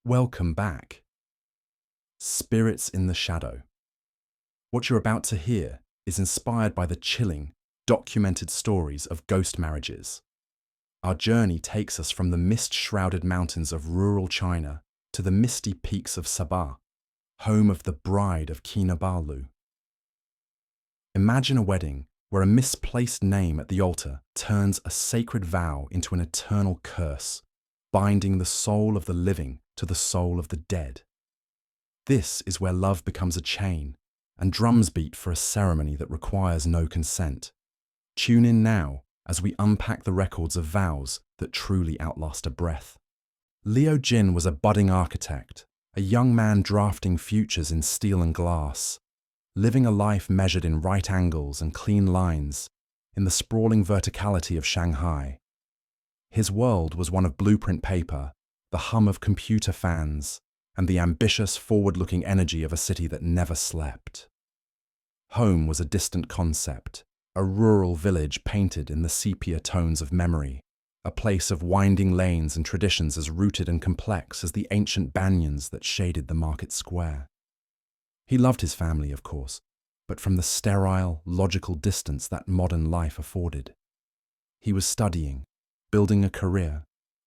Welcome back. Spirits in the Shadow. What you're about to hear is inspired by the chilling, documented stories of ghost marriages. Our journey takes us from the mist-shrouded mountains of rural China to the misty peaks of Sabah, home of the bride of Kinabalu. Imagine a wedding where a misplaced name at the altar turns a sacred vow into an eternal curse, binding the soul of the living to the soul of the dead. This is where love becomes a chain and drums beat for a ceremony that requires no consent. Tune in now as we unpack the records of vows that truly outlast a breath. Liu Jin was a budding architect, a young man drafting futures in steel and glass, living a life measured in right angles and clean lines in the sprawling verticality of Shanghai. His world was one of blueprint paper, the hum of computer fans, and the ambitious, forward-looking energy of a city that never slept. Home was a distant concept, a rural village painted in the sepia tones of memory, a place of winding lanes and traditions as rooted and complex as the ancient banyans that shaded the market square. He loved his family, of course, but from the sterile, logical distance that modern life afforded. He was studying, building a career,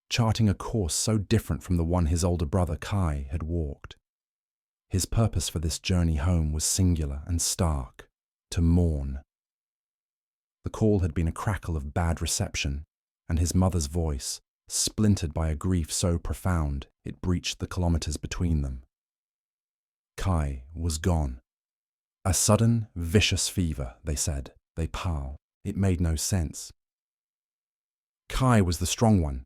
charting a course so different from the one his older brother Kai had walked. His purpose for this journey home was singular and stark: to mourn. The call had been a crackle of bad reception, and his mother's voice, splintered by a grief so profound it breached the kilometers between them. Kai was gone. A sudden, vicious fever, they said. They pal. It made no sense. Kai was the strong one,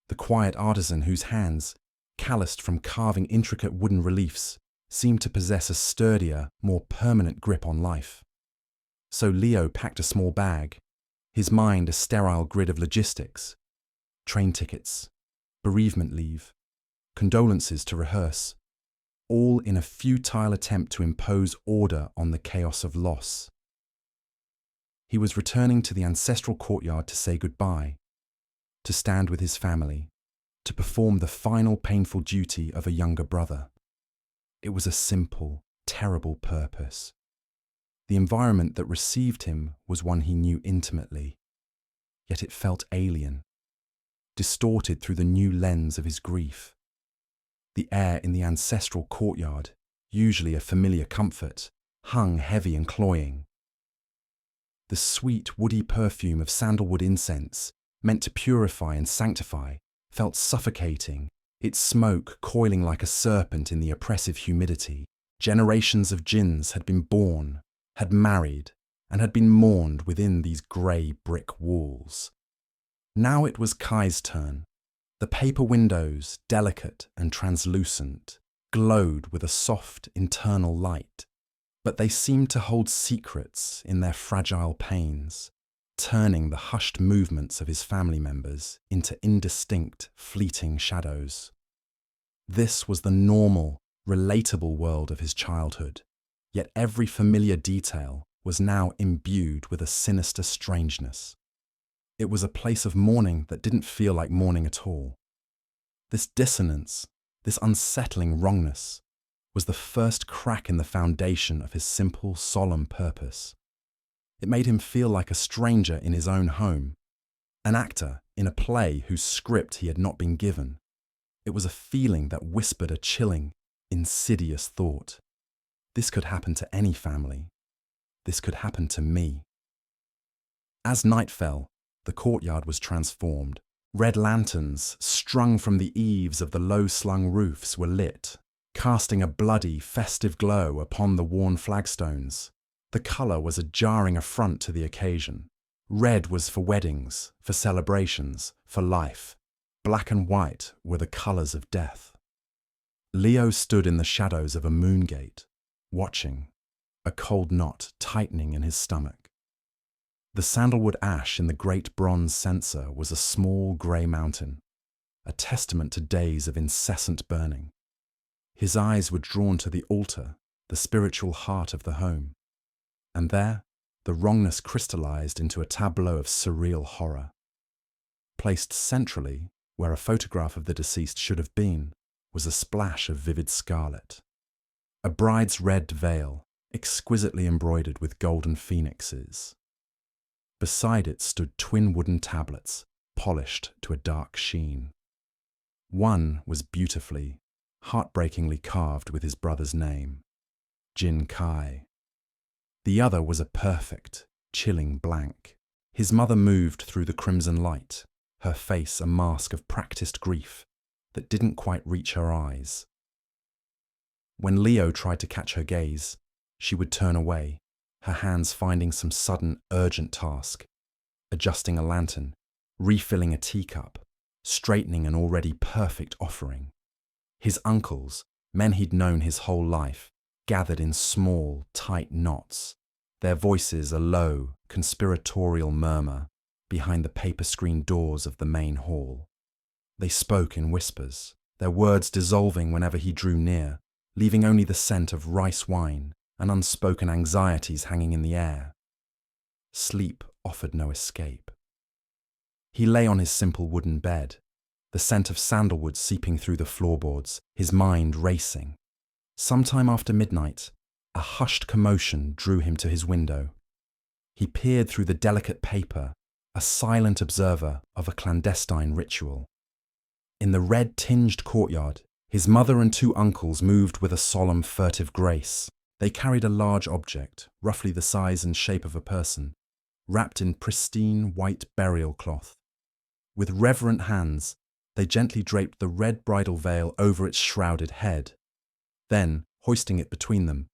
the quiet artisan whose hands, calloused from carving intricate wooden reliefs, seemed to possess a sturdier, more permanent grip on life. So Leo packed a small bag, his mind a sterile grid of logistics: train tickets, bereavement leave, condolences to rehearse, all in a futile attempt to impose order on the chaos of loss. He was returning to the ancestral courtyard to say goodbye, to stand with his family, to perform the final painful duty of a younger brother. It was a simple, terrible purpose. The environment that received him was one he knew intimately, yet it felt alien, distorted through the new lens of his grief. The air in the ancestral courtyard, usually a familiar comfort, hung heavy and cloying. The sweet, woody perfume of sandalwood incense, meant to purify and sanctify, felt suffocating, its smoke coiling like a serpent in the oppressive humidity. Generations of jinns had been born, had married, and had been mourned within these grey brick walls. Now it was Kai's turn. The paper windows, delicate and translucent, glowed with a soft internal light, but they seemed to hold secrets in their fragile panes, turning the hushed movements of his family members into indistinct, fleeting shadows. This was the normal, relatable world of his childhood, yet every familiar detail was now imbued with a sinister strangeness. It was a place of mourning that didn't feel like mourning at all. This dissonance, this unsettling wrongness, was the first crack in the foundation of his simple, solemn purpose. It made him feel like a stranger in his own home, an actor in a play whose script he had not been given. It was a feeling that whispered a chilling, insidious thought. This could happen to any family. This could happen to me. As night fell, the courtyard was transformed. Red lanterns, strung from the eaves of the low-slung roofs, were lit, casting a bloody, festive glow upon the worn flagstones. The colour was a jarring affront to the occasion. Red was for weddings, for celebrations, for life. Black and white were the colours of death. Leo stood in the shadows of a moon gate, watching, a cold knot tightening in his stomach. The sandalwood ash in the great bronze censer was a small grey mountain, a testament to days of incessant burning. His eyes were drawn to the altar, the spiritual heart of the home. And there, the wrongness crystallized into a tableau of surreal horror. Placed centrally, where a photograph of the deceased should have been, was a splash of vivid scarlet. A bride's red veil, exquisitely embroidered with golden phoenixes. Beside it stood twin wooden tablets, polished to a dark sheen. One was beautifully, heartbreakingly carved with his brother's name, Jin Kai. The other was a perfect, chilling blank. His mother moved through the crimson light, her face a mask of practiced grief that didn't quite reach her eyes. When Leo tried to catch her gaze, she would turn away, her hands finding some sudden, urgent task, adjusting a lantern, refilling a teacup, straightening an already perfect offering. His uncles, men he'd known his whole life, gathered in small, tight knots, their voices a low, conspiratorial murmur behind the paper-screened doors of the main hall. They spoke in whispers, their words dissolving whenever he drew near, leaving only the scent of rice wine and unspoken anxieties hanging in the air. Sleep offered no escape. He lay on his simple wooden bed, the scent of sandalwood seeping through the floorboards, his mind racing. Sometime after midnight, a hushed commotion drew him to his window. He peered through the delicate paper, a silent observer of a clandestine ritual. In the red-tinged courtyard, his mother and two uncles moved with a solemn, furtive grace. They carried a large object, roughly the size and shape of a person, wrapped in pristine white burial cloth. With reverent hands, they gently draped the red bridal veil over its shrouded head. Then, hoisting it between them,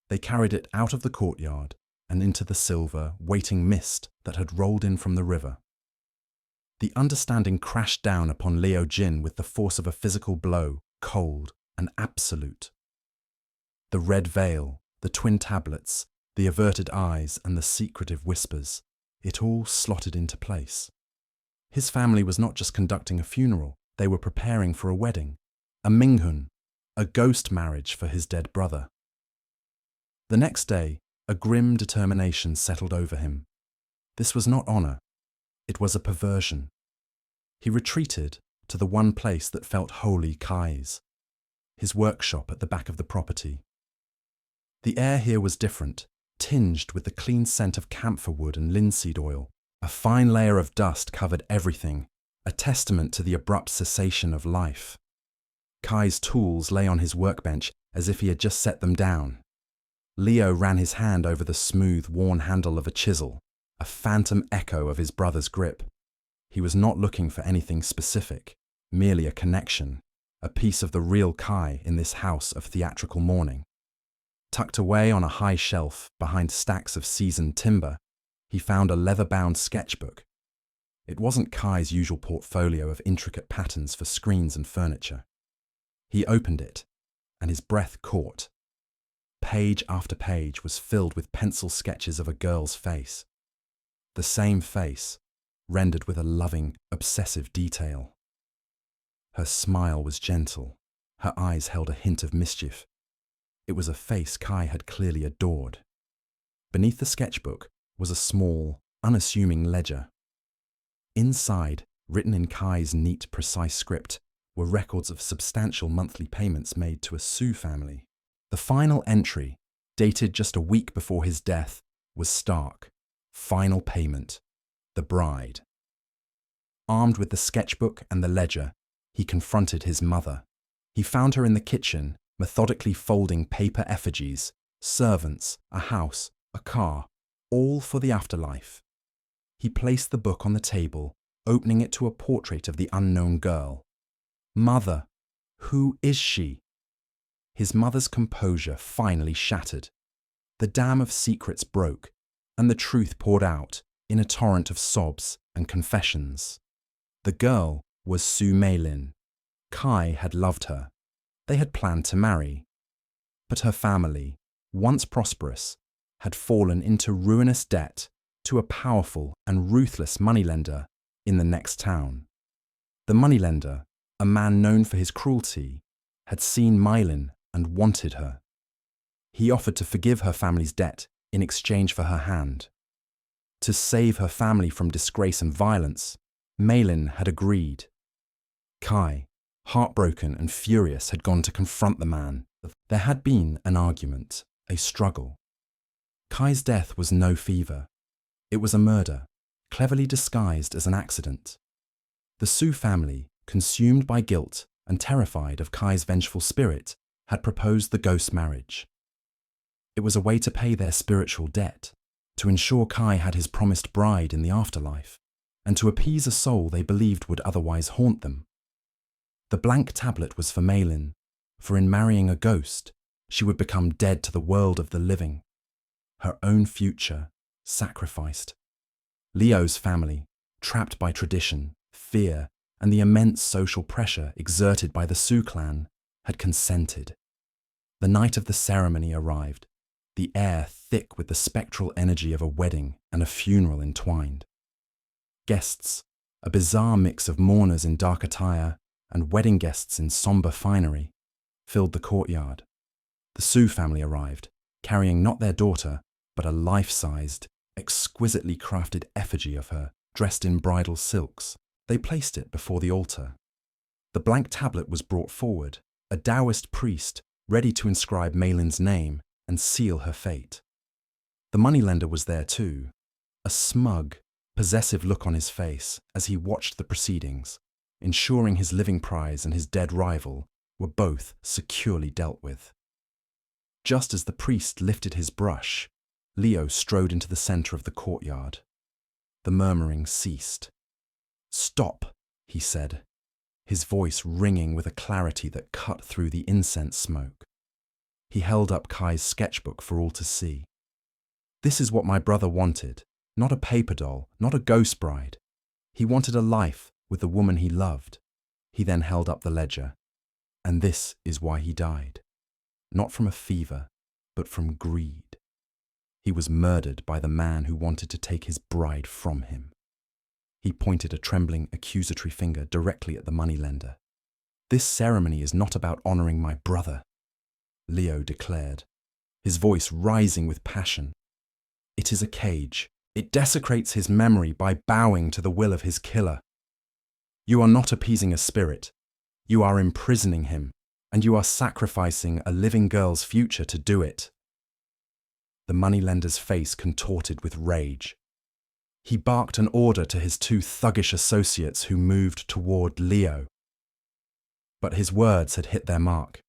they carried it out of the courtyard and into the silver, waiting mist that had rolled in from the river. The understanding crashed down upon Leo Jin with the force of a physical blow, cold and absolute. The red veil, the twin tablets, the averted eyes and the secretive whispers, it all slotted into place. His family was not just conducting a funeral, they were preparing for a wedding, a minghun, a ghost marriage for his dead brother. The next day, a grim determination settled over him. This was not honor, it was a perversion. He retreated to the one place that felt wholly Kai's, his workshop at the back of the property. The air here was different, tinged with the clean scent of camphor wood and linseed oil. A fine layer of dust covered everything, a testament to the abrupt cessation of life. Kai's tools lay on his workbench as if he had just set them down. Leo ran his hand over the smooth, worn handle of a chisel, a phantom echo of his brother's grip. He was not looking for anything specific, merely a connection, a piece of the real Kai in this house of theatrical mourning. Tucked away on a high shelf behind stacks of seasoned timber, he found a leather-bound sketchbook. It wasn't Kai's usual portfolio of intricate patterns for screens and furniture. He opened it, and his breath caught. Page after page was filled with pencil sketches of a girl's face. The same face, rendered with a loving, obsessive detail. Her smile was gentle. Her eyes held a hint of mischief. It was a face Kai had clearly adored. Beneath the sketchbook was a small, unassuming ledger. Inside, written in Kai's neat, precise script, were records of substantial monthly payments made to a Sioux family. The final entry, dated just a week before his death, was stark. Final payment. The bride. Armed with the sketchbook and the ledger, he confronted his mother. He found her in the kitchen, methodically folding paper effigies, servants, a house, a car, all for the afterlife. He placed the book on the table, opening it to a portrait of the unknown girl. Mother, who is she? His mother's composure finally shattered. The dam of secrets broke, and the truth poured out in a torrent of sobs and confessions. The girl was Sue Maylin. Kai had loved her. They had planned to marry. But her family, once prosperous, had fallen into ruinous debt to a powerful and ruthless moneylender in the next town. The moneylender, a man known for his cruelty, had seen Maylin and wanted her. He offered to forgive her family's debt in exchange for her hand. To save her family from disgrace and violence, Maylin had agreed. Kai, heartbroken and furious, had gone to confront the man. There had been an argument, a struggle. Kai's death was no fever. It was a murder, cleverly disguised as an accident. The Su family, consumed by guilt and terrified of Kai's vengeful spirit, had proposed the ghost marriage. It was a way to pay their spiritual debt, to ensure Kai had his promised bride in the afterlife, and to appease a soul they believed would otherwise haunt them. The blank tablet was for Maylin, for in marrying a ghost, she would become dead to the world of the living. Her own future sacrificed. Leo's family, trapped by tradition, fear, and the immense social pressure exerted by the Su clan, had consented. The night of the ceremony arrived, the air thick with the spectral energy of a wedding and a funeral entwined. Guests, a bizarre mix of mourners in dark attire and wedding guests in somber finery, filled the courtyard. The Su family arrived, carrying not their daughter, but a life-sized, exquisitely crafted effigy of her, dressed in bridal silks. They placed it before the altar. The blank tablet was brought forward, a Taoist priest ready to inscribe Maylin's name and seal her fate. The moneylender was there too, a smug, possessive look on his face as he watched the proceedings, ensuring his living prize and his dead rival were both securely dealt with. Just as the priest lifted his brush, Leo strode into the centre of the courtyard. The murmuring ceased. "Stop," he said, his voice ringing with a clarity that cut through the incense smoke. He held up Kai's sketchbook for all to see. "This is what my brother wanted, not a paper doll, not a ghost bride. He wanted a life with the woman he loved." He then held up the ledger. "And this is why he died. Not from a fever, but from greed. He was murdered by the man who wanted to take his bride from him." He pointed a trembling, accusatory finger directly at the moneylender. "This ceremony is not about honouring my brother," Leo declared, his voice rising with passion. "It is a cage. It desecrates his memory by bowing to the will of his killer. You are not appeasing a spirit. You are imprisoning him, and you are sacrificing a living girl's future to do it." The moneylender's face contorted with rage. He barked an order to his two thuggish associates who moved toward Leo. But his words had hit their mark.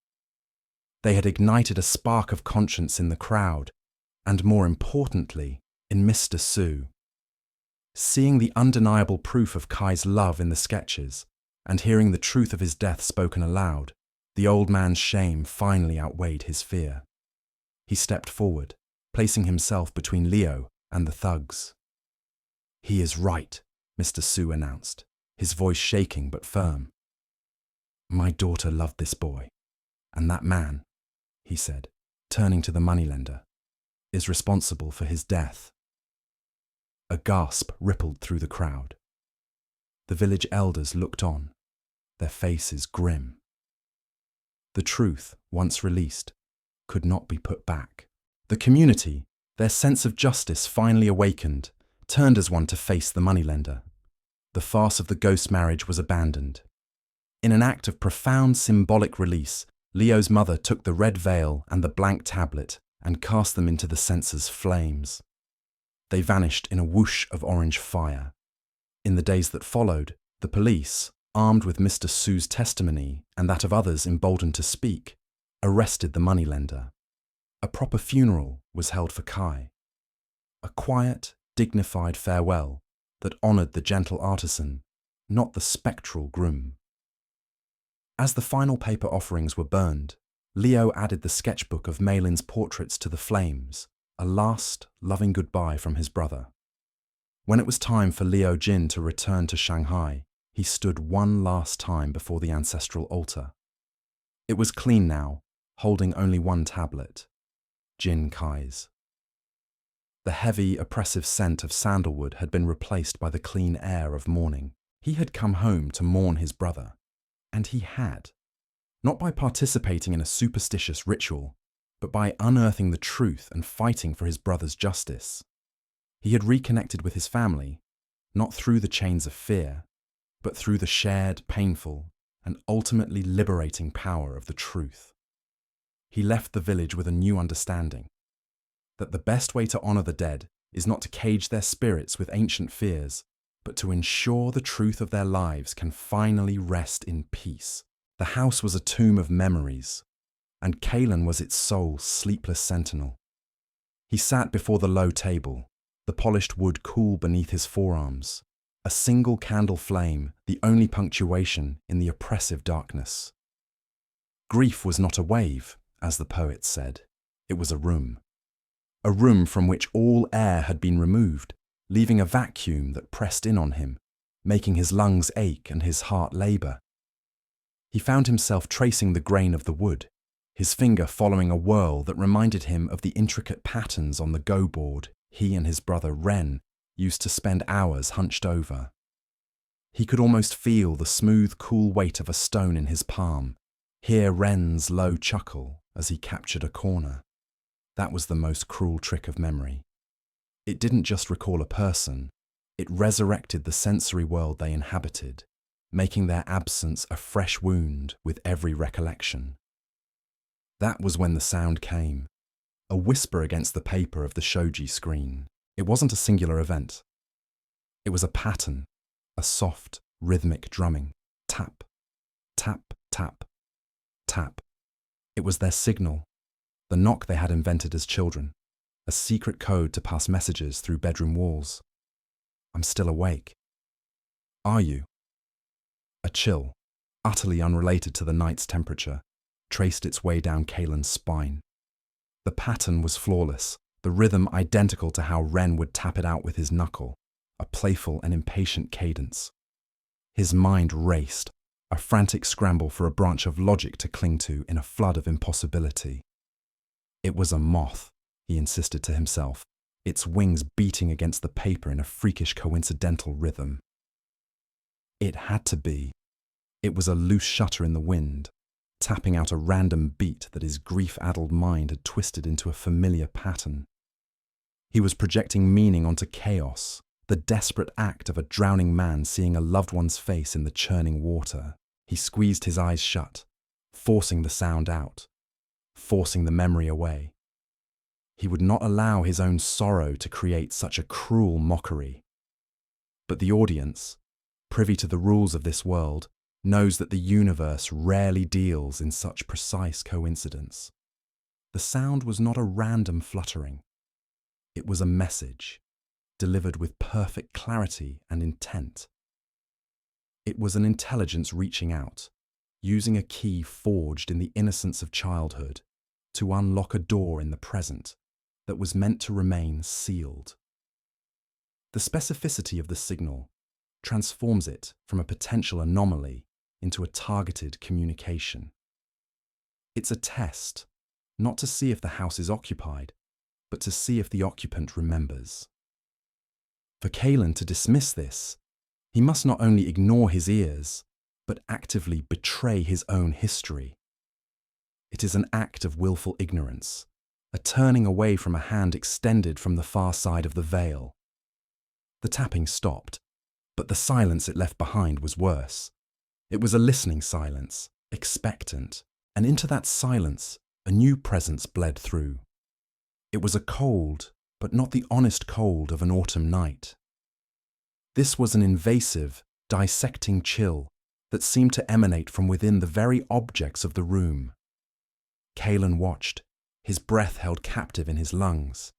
They had ignited a spark of conscience in the crowd, and more importantly, in Mr. Su. Seeing the undeniable proof of Kai's love in the sketches, and hearing the truth of his death spoken aloud, the old man's shame finally outweighed his fear. He stepped forward, placing himself between Leo and the thugs. "He is right," Mr. Su announced, his voice shaking but firm. "My daughter loved this boy, and that man," he said, turning to the moneylender, "is responsible for his death." A gasp rippled through the crowd. The village elders looked on, their faces grim. The truth, once released, could not be put back. The community, their sense of justice finally awakened, turned as one to face the moneylender. The farce of the ghost marriage was abandoned. In an act of profound symbolic release, Leo's mother took the red veil and the blank tablet and cast them into the censer's flames. They vanished in a whoosh of orange fire. In the days that followed, the police, armed with Mr. Su's testimony and that of others emboldened to speak, arrested the moneylender. A proper funeral was held for Kai. A quiet, dignified farewell that honoured the gentle artisan, not the spectral groom. As the final paper offerings were burned, Leo added the sketchbook of Maylin's portraits to the flames, a last, loving goodbye from his brother. When it was time for Leo Jin to return to Shanghai, he stood one last time before the ancestral altar. It was clean now, holding only one tablet, Jin Kai's. The heavy, oppressive scent of sandalwood had been replaced by the clean air of mourning. He had come home to mourn his brother, and he had. Not by participating in a superstitious ritual, but by unearthing the truth and fighting for his brother's justice. He had reconnected with his family, not through the chains of fear, but through the shared, painful, and ultimately liberating power of the truth. He left the village with a new understanding, that the best way to honor the dead is not to cage their spirits with ancient fears, but to ensure the truth of their lives can finally rest in peace. The house was a tomb of memories, and Kalen was its sole sleepless sentinel. He sat before the low table, the polished wood cool beneath his forearms, a single candle flame the only punctuation in the oppressive darkness. Grief was not a wave, as the poet said. It was a room from which all air had been removed, leaving a vacuum that pressed in on him, making his lungs ache and his heart labour. He found himself tracing the grain of the wood, his finger following a whirl that reminded him of the intricate patterns on the go board he and his brother Ren used to spend hours hunched over. He could almost feel the smooth, cool weight of a stone in his palm, hear Ren's low chuckle as he captured a corner. That was the most cruel trick of memory. It didn't just recall a person, it resurrected the sensory world they inhabited, making their absence a fresh wound with every recollection. That was when the sound came, a whisper against the paper of the shoji screen. It wasn't a singular event. It was a pattern, a soft, rhythmic drumming. Tap, tap, tap, tap. It was their signal, the knock they had invented as children, a secret code to pass messages through bedroom walls. I'm still awake. Are you? A chill, utterly unrelated to the night's temperature, traced its way down Kalen's spine. The pattern was flawless, the rhythm identical to how Ren would tap it out with his knuckle, a playful and impatient cadence. His mind raced, a frantic scramble for a branch of logic to cling to in a flood of impossibility. It was a moth, he insisted to himself, its wings beating against the paper in a freakish coincidental rhythm. It had to be. It was a loose shutter in the wind, tapping out a random beat that his grief-addled mind had twisted into a familiar pattern. He was projecting meaning onto chaos, the desperate act of a drowning man seeing a loved one's face in the churning water. He squeezed his eyes shut, forcing the sound out, forcing the memory away. He would not allow his own sorrow to create such a cruel mockery. But the audience, privy to the rules of this world, knows that the universe rarely deals in such precise coincidence. The sound was not a random fluttering. It was a message, delivered with perfect clarity and intent. It was an intelligence reaching out, using a key forged in the innocence of childhood to unlock a door in the present that was meant to remain sealed. The specificity of the signal transforms it from a potential anomaly into a targeted communication. It's a test, not to see if the house is occupied, but to see if the occupant remembers. For Kalen to dismiss this, he must not only ignore his ears, but actively betray his own history. It is an act of willful ignorance, a turning away from a hand extended from the far side of the veil. The tapping stopped, but the silence it left behind was worse. It was a listening silence, expectant, and into that silence a new presence bled through. It was a cold, but not the honest cold of an autumn night. This was an invasive, dissecting chill that seemed to emanate from within the very objects of the room. Kalen watched, his breath held captive in his lungs,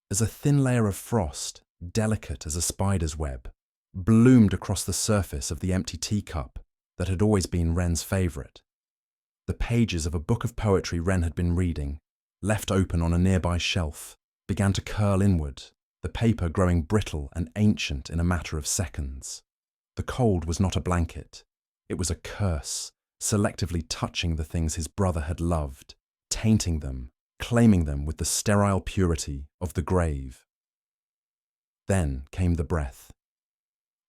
as a thin layer of frost, delicate as a spider's web, bloomed across the surface of the empty teacup that had always been Ren's favourite. The pages of a book of poetry Ren had been reading, left open on a nearby shelf, began to curl inward, the paper growing brittle and ancient in a matter of seconds. The cold was not a blanket. It was a curse, selectively touching the things his brother had loved, tainting them, claiming them with the sterile purity of the grave. Then came the breath.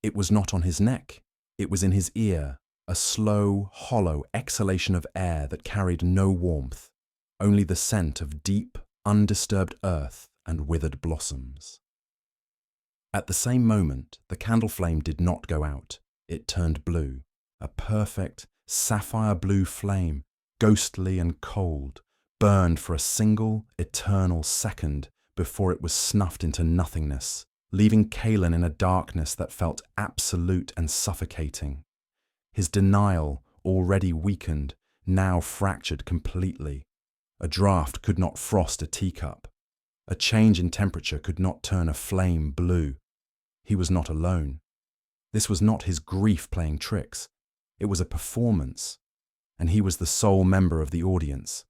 It was not on his neck, it was in his ear, a slow, hollow exhalation of air that carried no warmth, only the scent of deep, undisturbed earth and withered blossoms. At the same moment, the candle flame did not go out. It turned blue, a perfect, sapphire blue flame, ghostly and cold, burned for a single, eternal second before it was snuffed into nothingness, leaving Kalen in a darkness that felt absolute and suffocating. His denial, already weakened, now fractured completely. A draught could not frost a teacup. A change in temperature could not turn a flame blue. He was not alone. This was not his grief playing tricks. It was a performance, and he was the sole member of the audience.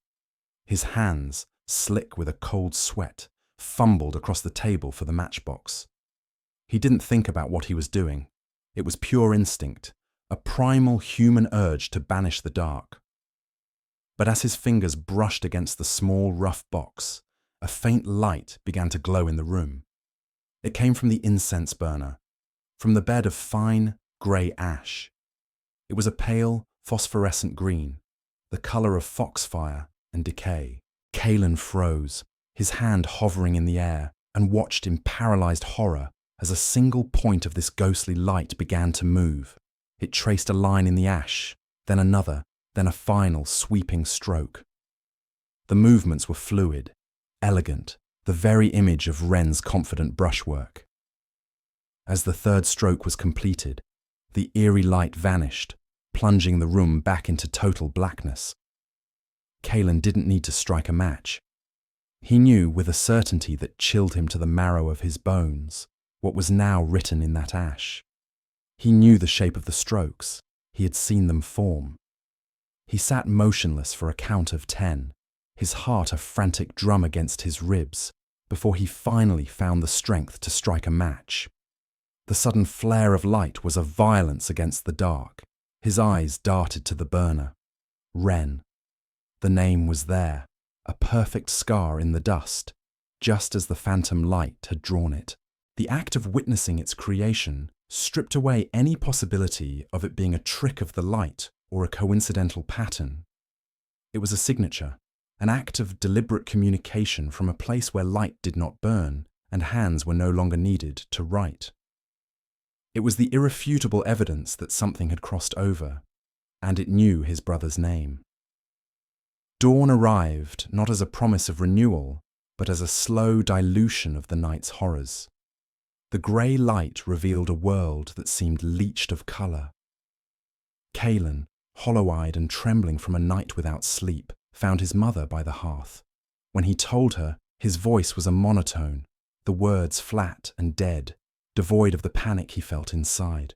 His hands, slick with a cold sweat, fumbled across the table for the matchbox. He didn't think about what he was doing. It was pure instinct, a primal human urge to banish the dark. But as his fingers brushed against the small, rough box, a faint light began to glow in the room. It came from the incense burner, from the bed of fine, grey ash. It was a pale, phosphorescent green, the colour of foxfire and decay. Kalen froze, his hand hovering in the air, and watched in paralysed horror as a single point of this ghostly light began to move. It traced a line in the ash, then another, then a final sweeping stroke. The movements were fluid, elegant, the very image of Wren's confident brushwork. As the third stroke was completed, the eerie light vanished, plunging the room back into total blackness. Kalen didn't need to strike a match. He knew with a certainty that chilled him to the marrow of his bones what was now written in that ash. He knew the shape of the strokes. He had seen them form. He sat motionless for a count of 10, his heart a frantic drum against his ribs, before he finally found the strength to strike a match. The sudden flare of light was a violence against the dark. His eyes darted to the burner. Wren. The name was there, a perfect scar in the dust, just as the phantom light had drawn it. The act of witnessing its creation stripped away any possibility of it being a trick of the light or a coincidental pattern. It was a signature, an act of deliberate communication from a place where light did not burn and hands were no longer needed to write. It was the irrefutable evidence that something had crossed over, and it knew his brother's name. Dawn arrived not as a promise of renewal, but as a slow dilution of the night's horrors. The grey light revealed a world that seemed leached of colour. Kalen, hollow-eyed and trembling from a night without sleep, found his mother by the hearth. When he told her, his voice was a monotone, the words flat and dead, devoid of the panic he felt inside.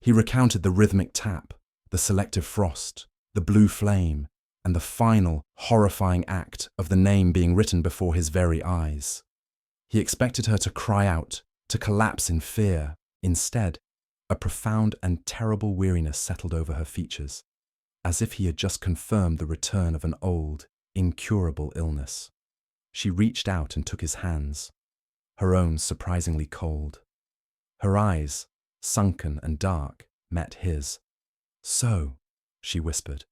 He recounted the rhythmic tap, the selective frost, the blue flame, and the final, horrifying act of the name being written before his very eyes. He expected her to cry out, to collapse in fear. Instead, a profound and terrible weariness settled over her features, as if he had just confirmed the return of an old, incurable illness. She reached out and took his hands, her own surprisingly cold. Her eyes, sunken and dark, met his. "So," she whispered,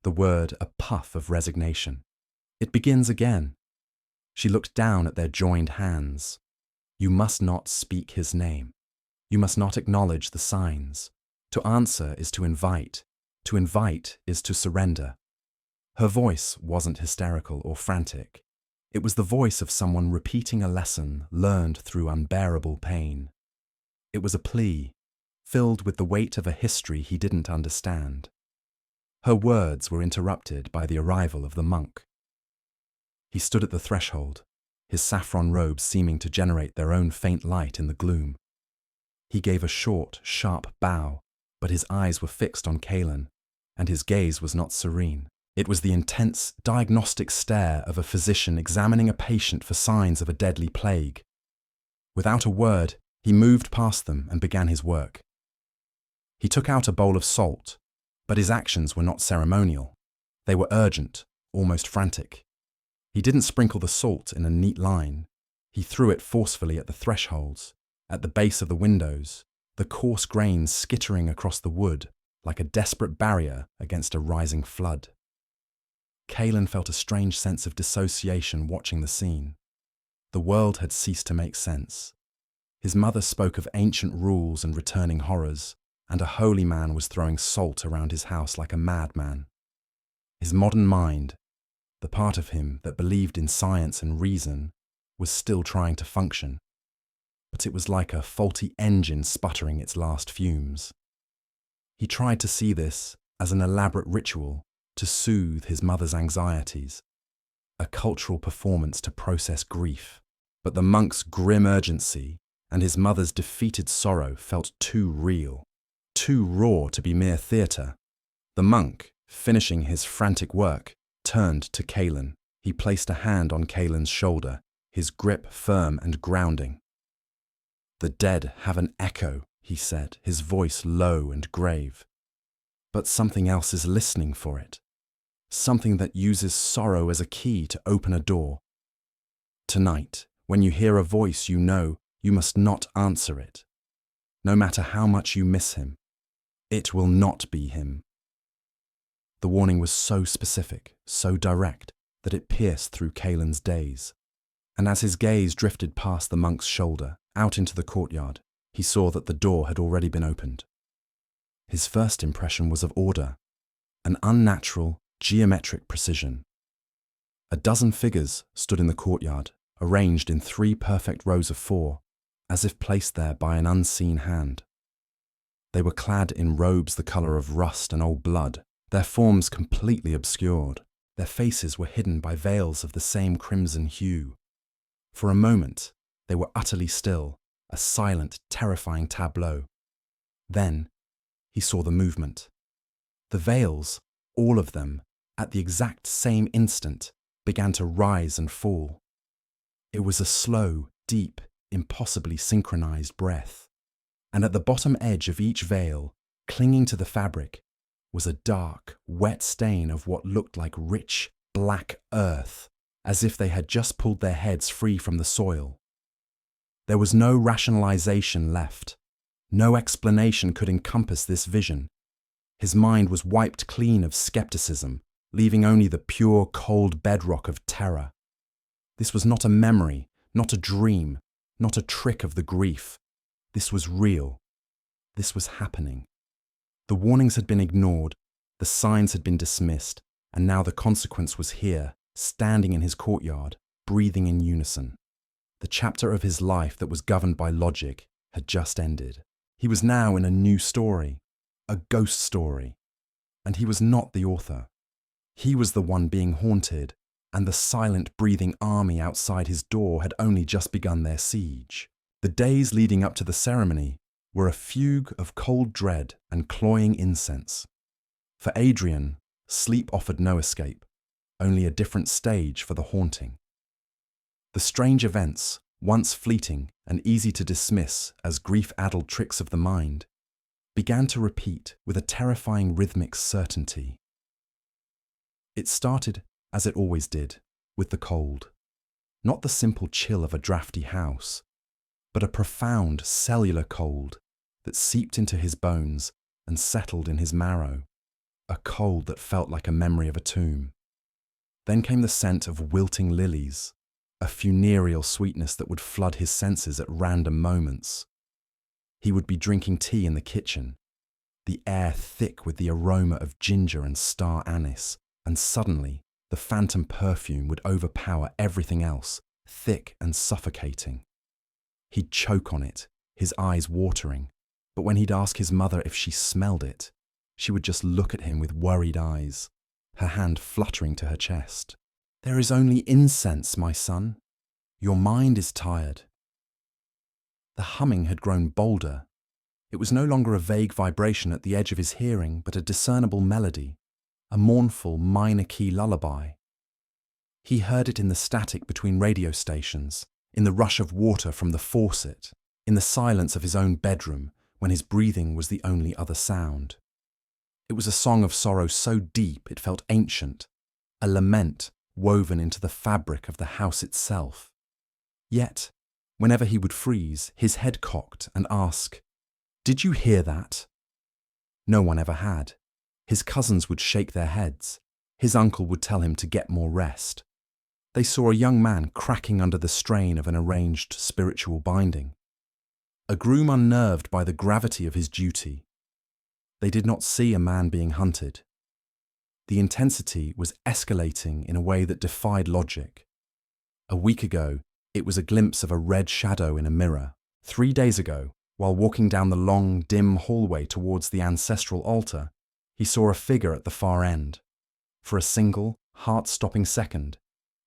the word a puff of resignation. "It begins again." She looked down at their joined hands. "You must not speak his name. You must not acknowledge the signs. To answer is to invite. To invite is to surrender." Her voice wasn't hysterical or frantic. It was the voice of someone repeating a lesson learned through unbearable pain. It was a plea, filled with the weight of a history he didn't understand. Her words were interrupted by the arrival of the monk. He stood at the threshold, his saffron robes seeming to generate their own faint light in the gloom. He gave a short, sharp bow, but his eyes were fixed on Kalen, and his gaze was not serene. It was the intense, diagnostic stare of a physician examining a patient for signs of a deadly plague. Without a word, he moved past them and began his work. He took out a bowl of salt, but his actions were not ceremonial. They were urgent, almost frantic. He didn't sprinkle the salt in a neat line. He threw it forcefully at the thresholds, at the base of the windows, the coarse grains skittering across the wood like a desperate barrier against a rising flood. Kalen felt a strange sense of dissociation watching the scene. The world had ceased to make sense. His mother spoke of ancient rules and returning horrors, and a holy man was throwing salt around his house like a madman. His modern mind, the part of him that believed in science and reason, was still trying to function, but it was like a faulty engine sputtering its last fumes. He tried to see this as an elaborate ritual to soothe his mother's anxieties, a cultural performance to process grief. But the monk's grim urgency and his mother's defeated sorrow felt too real, too raw to be mere theatre. The monk, finishing his frantic work, turned to Kalen. He placed a hand on Kalen's shoulder, his grip firm and grounding. "The dead have an echo," he said, his voice low and grave. "But something else is listening for it. Something that uses sorrow as a key to open a door. Tonight, when you hear a voice you know, you must not answer it. No matter how much you miss him, it will not be him." The warning was so specific, so direct, that it pierced through Kalen's daze. And as his gaze drifted past the monk's shoulder, out into the courtyard, he saw that the door had already been opened. His first impression was of order, an unnatural, geometric precision. A dozen figures stood in the courtyard, arranged in 3 perfect rows of 4, as if placed there by an unseen hand. They were clad in robes the colour of rust and old blood, their forms completely obscured. Their faces were hidden by veils of the same crimson hue. For a moment, they were utterly still, a silent, terrifying tableau. Then, he saw the movement. The veils, all of them, at the exact same instant, began to rise and fall. It was a slow, deep, impossibly synchronized breath. And at the bottom edge of each veil, clinging to the fabric, was a dark, wet stain of what looked like rich, black earth, as if they had just pulled their heads free from the soil. There was no rationalization left. No explanation could encompass this vision. His mind was wiped clean of skepticism, leaving only the pure, cold bedrock of terror. This was not a memory, not a dream, not a trick of the grief. This was real. This was happening. The warnings had been ignored, the signs had been dismissed, and now the consequence was here, standing in his courtyard, breathing in unison. The chapter of his life that was governed by logic had just ended. He was now in a new story, a ghost story, and he was not the author. He was the one being haunted, and the silent, breathing army outside his door had only just begun their siege. The days leading up to the ceremony were a fugue of cold dread and cloying incense. For Adrian, sleep offered no escape, only a different stage for the haunting. The strange events, once fleeting and easy to dismiss as grief-addled tricks of the mind, began to repeat with a terrifying rhythmic certainty. It started, as it always did, with the cold. Not the simple chill of a drafty house, but a profound cellular cold that seeped into his bones and settled in his marrow, a cold that felt like a memory of a tomb. Then came the scent of wilting lilies, a funereal sweetness that would flood his senses at random moments. He would be drinking tea in the kitchen, the air thick with the aroma of ginger and star anise, and suddenly the phantom perfume would overpower everything else, thick and suffocating. He'd choke on it, his eyes watering, but when he'd ask his mother if she smelled it, she would just look at him with worried eyes, her hand fluttering to her chest. "There is only incense, my son. Your mind is tired." The humming had grown bolder. It was no longer a vague vibration at the edge of his hearing, but a discernible melody, a mournful minor-key lullaby. He heard it in the static between radio stations, in the rush of water from the faucet, in the silence of his own bedroom when his breathing was the only other sound. It was a song of sorrow so deep it felt ancient, a lament woven into the fabric of the house itself. Yet, whenever he would freeze, his head cocked and ask, "Did you hear that?" No one ever had. His cousins would shake their heads. His uncle would tell him to get more rest. They saw a young man cracking under the strain of an arranged spiritual binding. A groom unnerved by the gravity of his duty, They did not see a man being hunted. The intensity was escalating in a way that defied logic. A week ago, it was a glimpse of a red shadow in a mirror. 3 days ago, while walking down the long, dim hallway towards the ancestral altar, he saw a figure at the far end. For a single, heart-stopping second,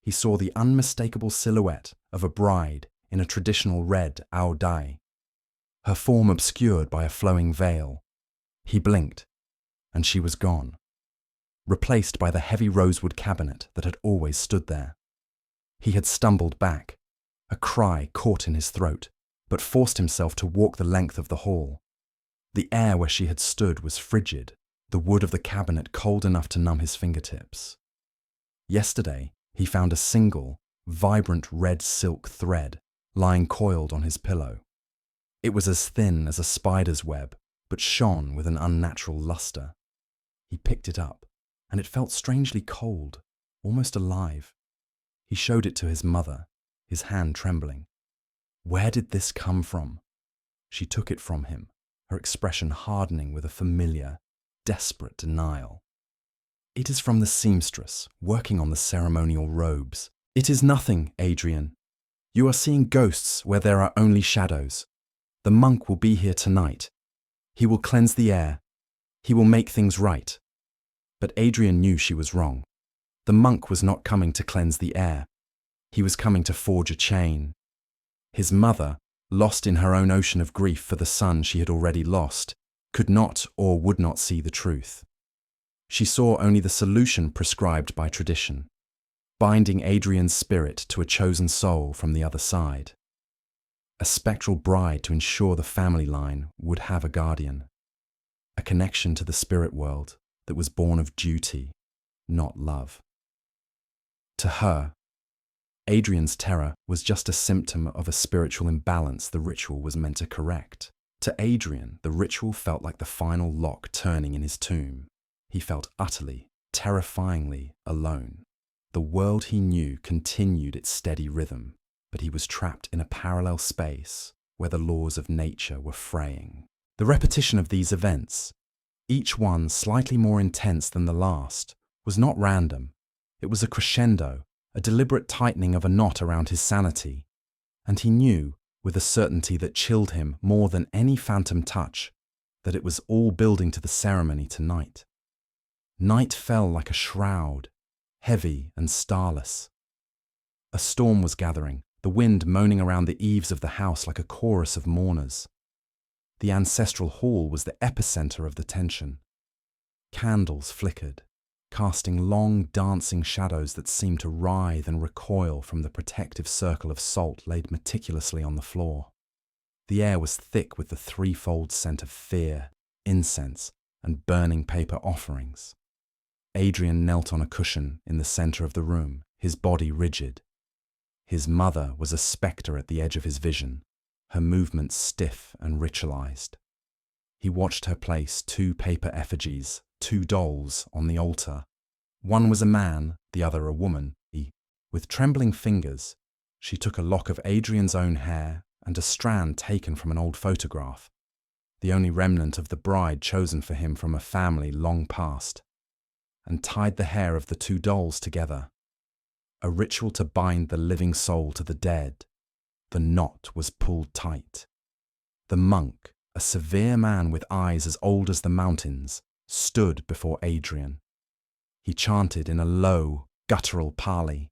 he saw the unmistakable silhouette of a bride in a traditional red ao dai, her form obscured by a flowing veil. He blinked, and she was gone, replaced by the heavy rosewood cabinet that had always stood there. He had stumbled back, a cry caught in his throat, but forced himself to walk the length of the hall. The air where she had stood was frigid, the wood of the cabinet cold enough to numb his fingertips. Yesterday, he found a single, vibrant red silk thread lying coiled on his pillow. It was as thin as a spider's web, but shone with an unnatural luster. He picked it up, and it felt strangely cold, almost alive. He showed it to his mother, his hand trembling. Where did this come from? She took it from him, her expression hardening with a familiar, desperate denial. It is from the seamstress, working on the ceremonial robes. It is nothing, Adrian. You are seeing ghosts where there are only shadows. The monk will be here tonight. He will cleanse the air. He will make things right. But Adrian knew she was wrong. The monk was not coming to cleanse the air. He was coming to forge a chain. His mother, lost in her own ocean of grief for the son she had already lost, could not or would not see the truth. She saw only the solution prescribed by tradition, binding Adrian's spirit to a chosen soul from the other side. A spectral bride to ensure the family line would have a guardian, a connection to the spirit world that was born of duty, not love. To her, Adrian's terror was just a symptom of a spiritual imbalance the ritual was meant to correct. To Adrian, the ritual felt like the final lock turning in his tomb. He felt utterly, terrifyingly alone. The world he knew continued its steady rhythm, but he was trapped in a parallel space where the laws of nature were fraying. The repetition of these events, each one slightly more intense than the last, was not random. It was a crescendo, a deliberate tightening of a knot around his sanity, and he knew, with a certainty that chilled him more than any phantom touch, that it was all building to the ceremony tonight. Night fell like a shroud, heavy and starless. A storm was gathering, the wind moaning around the eaves of the house like a chorus of mourners. The ancestral hall was the epicenter of the tension. Candles flickered, casting long, dancing shadows that seemed to writhe and recoil from the protective circle of salt laid meticulously on the floor. The air was thick with the threefold scent of fear, incense, and burning paper offerings. Adrian knelt on a cushion in the center of the room, his body rigid. His mother was a spectre at the edge of his vision, her movements stiff and ritualized. He watched her place 2 paper effigies, 2 dolls, on the altar. One was a man, the other a woman. With trembling fingers, she took a lock of Adrian's own hair and a strand taken from an old photograph, the only remnant of the bride chosen for him from a family long past, and tied the hair of the 2 dolls together. A ritual to bind the living soul to the dead. The knot was pulled tight. The monk, a severe man with eyes as old as the mountains, stood before Adrian. He chanted in a low, guttural Pali,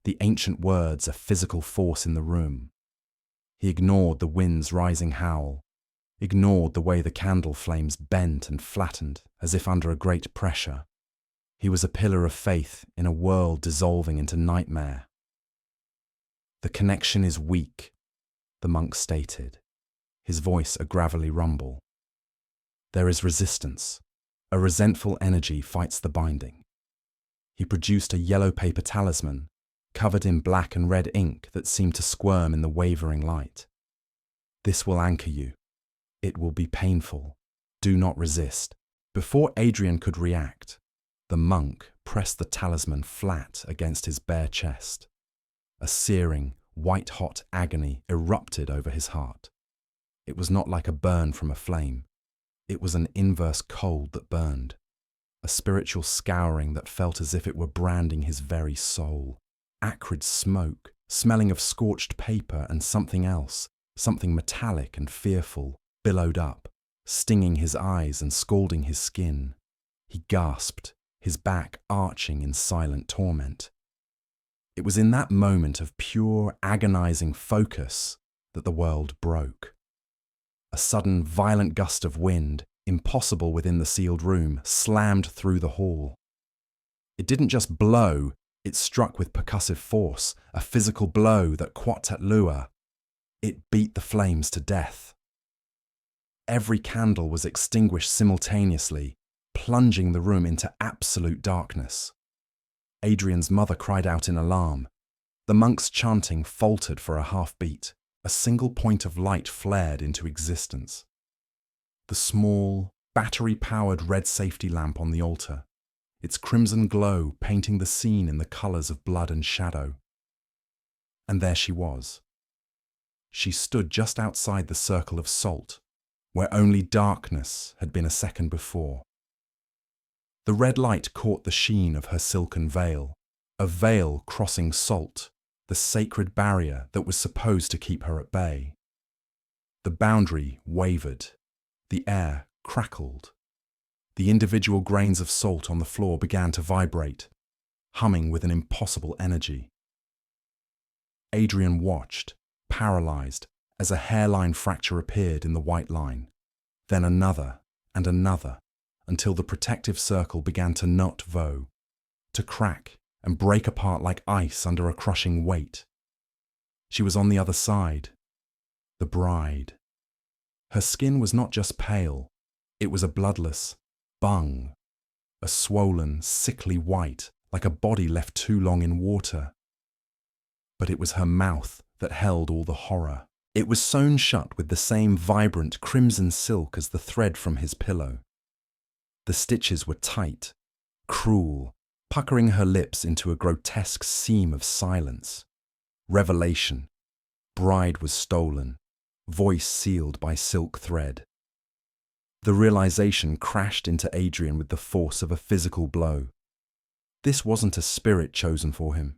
the ancient words a physical force in the room. He ignored the wind's rising howl, ignored the way the candle flames bent and flattened as if under a great pressure. He was a pillar of faith in a world dissolving into nightmare. The connection is weak, the monk stated, his voice a gravelly rumble. There is resistance. A resentful energy fights the binding. He produced a yellow paper talisman, covered in black and red ink that seemed to squirm in the wavering light. This will anchor you. It will be painful. Do not resist. Before Adrian could react, the monk pressed the talisman flat against his bare chest. A searing, white-hot agony erupted over his heart. It was not like a burn from a flame. It was an inverse cold that burned, a spiritual scouring that felt as if it were branding his very soul. Acrid smoke, smelling of scorched paper and something else, something metallic and fearful, billowed up, stinging his eyes and scalding his skin. He gasped, his back arching in silent torment. It was in that moment of pure, agonizing focus that the world broke. A sudden, violent gust of wind, impossible within the sealed room, slammed through the hall. It didn't just blow, it struck with percussive force, a physical blow that quat at lua. It beat the flames to death. Every candle was extinguished simultaneously, plunging the room into absolute darkness. Adrian's mother cried out in alarm. The monk's chanting faltered for a half-beat. A single point of light flared into existence. The small, battery-powered red safety lamp on the altar, its crimson glow painting the scene in the colours of blood and shadow. And there she was. She stood just outside the circle of salt, where only darkness had been a second before. The red light caught the sheen of her silken veil, a veil crossing salt, the sacred barrier that was supposed to keep her at bay. The boundary wavered, the air crackled. The individual grains of salt on the floor began to vibrate, humming with an impossible energy. Adrian watched, paralyzed, as a hairline fracture appeared in the white line, then another and another, until the protective circle began to not vow, to crack and break apart like ice under a crushing weight. She was on the other side, the bride. Her skin was not just pale, it was a bloodless bung, a swollen, sickly white, like a body left too long in water. But it was her mouth that held all the horror. It was sewn shut with the same vibrant crimson silk as the thread from his pillow. The stitches were tight, cruel, puckering her lips into a grotesque seam of silence. Revelation. Bride was stolen, voice sealed by silk thread. The realization crashed into Adrian with the force of a physical blow. This wasn't a spirit chosen for him.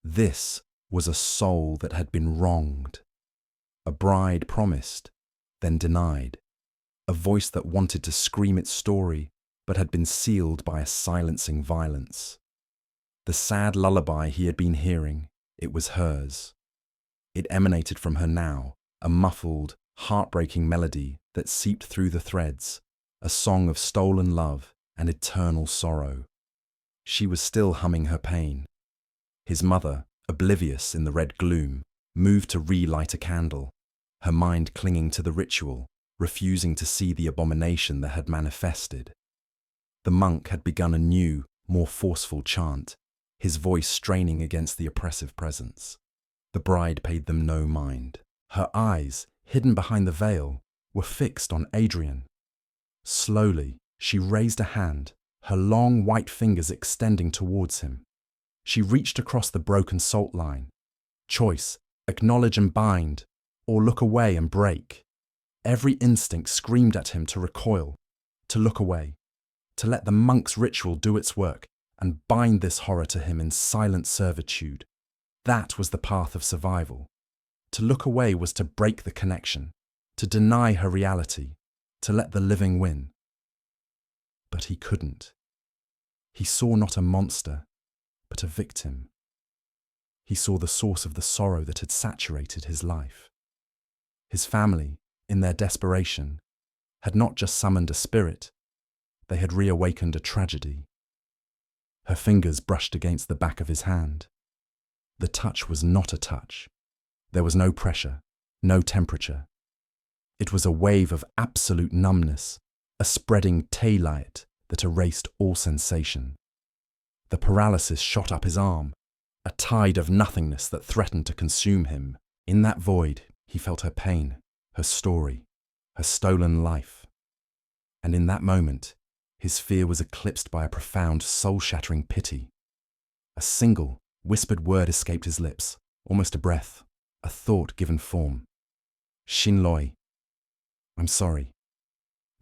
This was a soul that had been wronged. A bride promised, then denied. A voice that wanted to scream its story, but had been sealed by a silencing violence. The sad lullaby he had been hearing, it was hers. It emanated from her now, a muffled, heartbreaking melody that seeped through the threads, a song of stolen love and eternal sorrow. She was still humming her pain. His mother, oblivious in the red gloom, moved to relight a candle, her mind clinging to the ritual, refusing to see the abomination that had manifested. The monk had begun a new, more forceful chant, his voice straining against the oppressive presence. The bride paid them no mind. Her eyes, hidden behind the veil, were fixed on Adrian. Slowly, she raised a hand, her long white fingers extending towards him. She reached across the broken salt line. Choice, acknowledge and bind, or look away and break. Every instinct screamed at him to recoil, to look away, to let the monk's ritual do its work and bind this horror to him in silent servitude. That was the path of survival. To look away was to break the connection, to deny her reality, to let the living win. But he couldn't. He saw not a monster, but a victim. He saw the source of the sorrow that had saturated his life. His family, in their desperation, had not just summoned a spirit, they had reawakened a tragedy. Her fingers brushed against the back of his hand. The touch was not a touch. There was no pressure, no temperature. It was a wave of absolute numbness, a spreading taillight that erased all sensation. The paralysis shot up his arm, a tide of nothingness that threatened to consume him. In that void, he felt her pain, her story, her stolen life. And in that moment, his fear was eclipsed by a profound, soul-shattering pity. A single, whispered word escaped his lips, almost a breath, a thought given form. Shinloi. I'm sorry.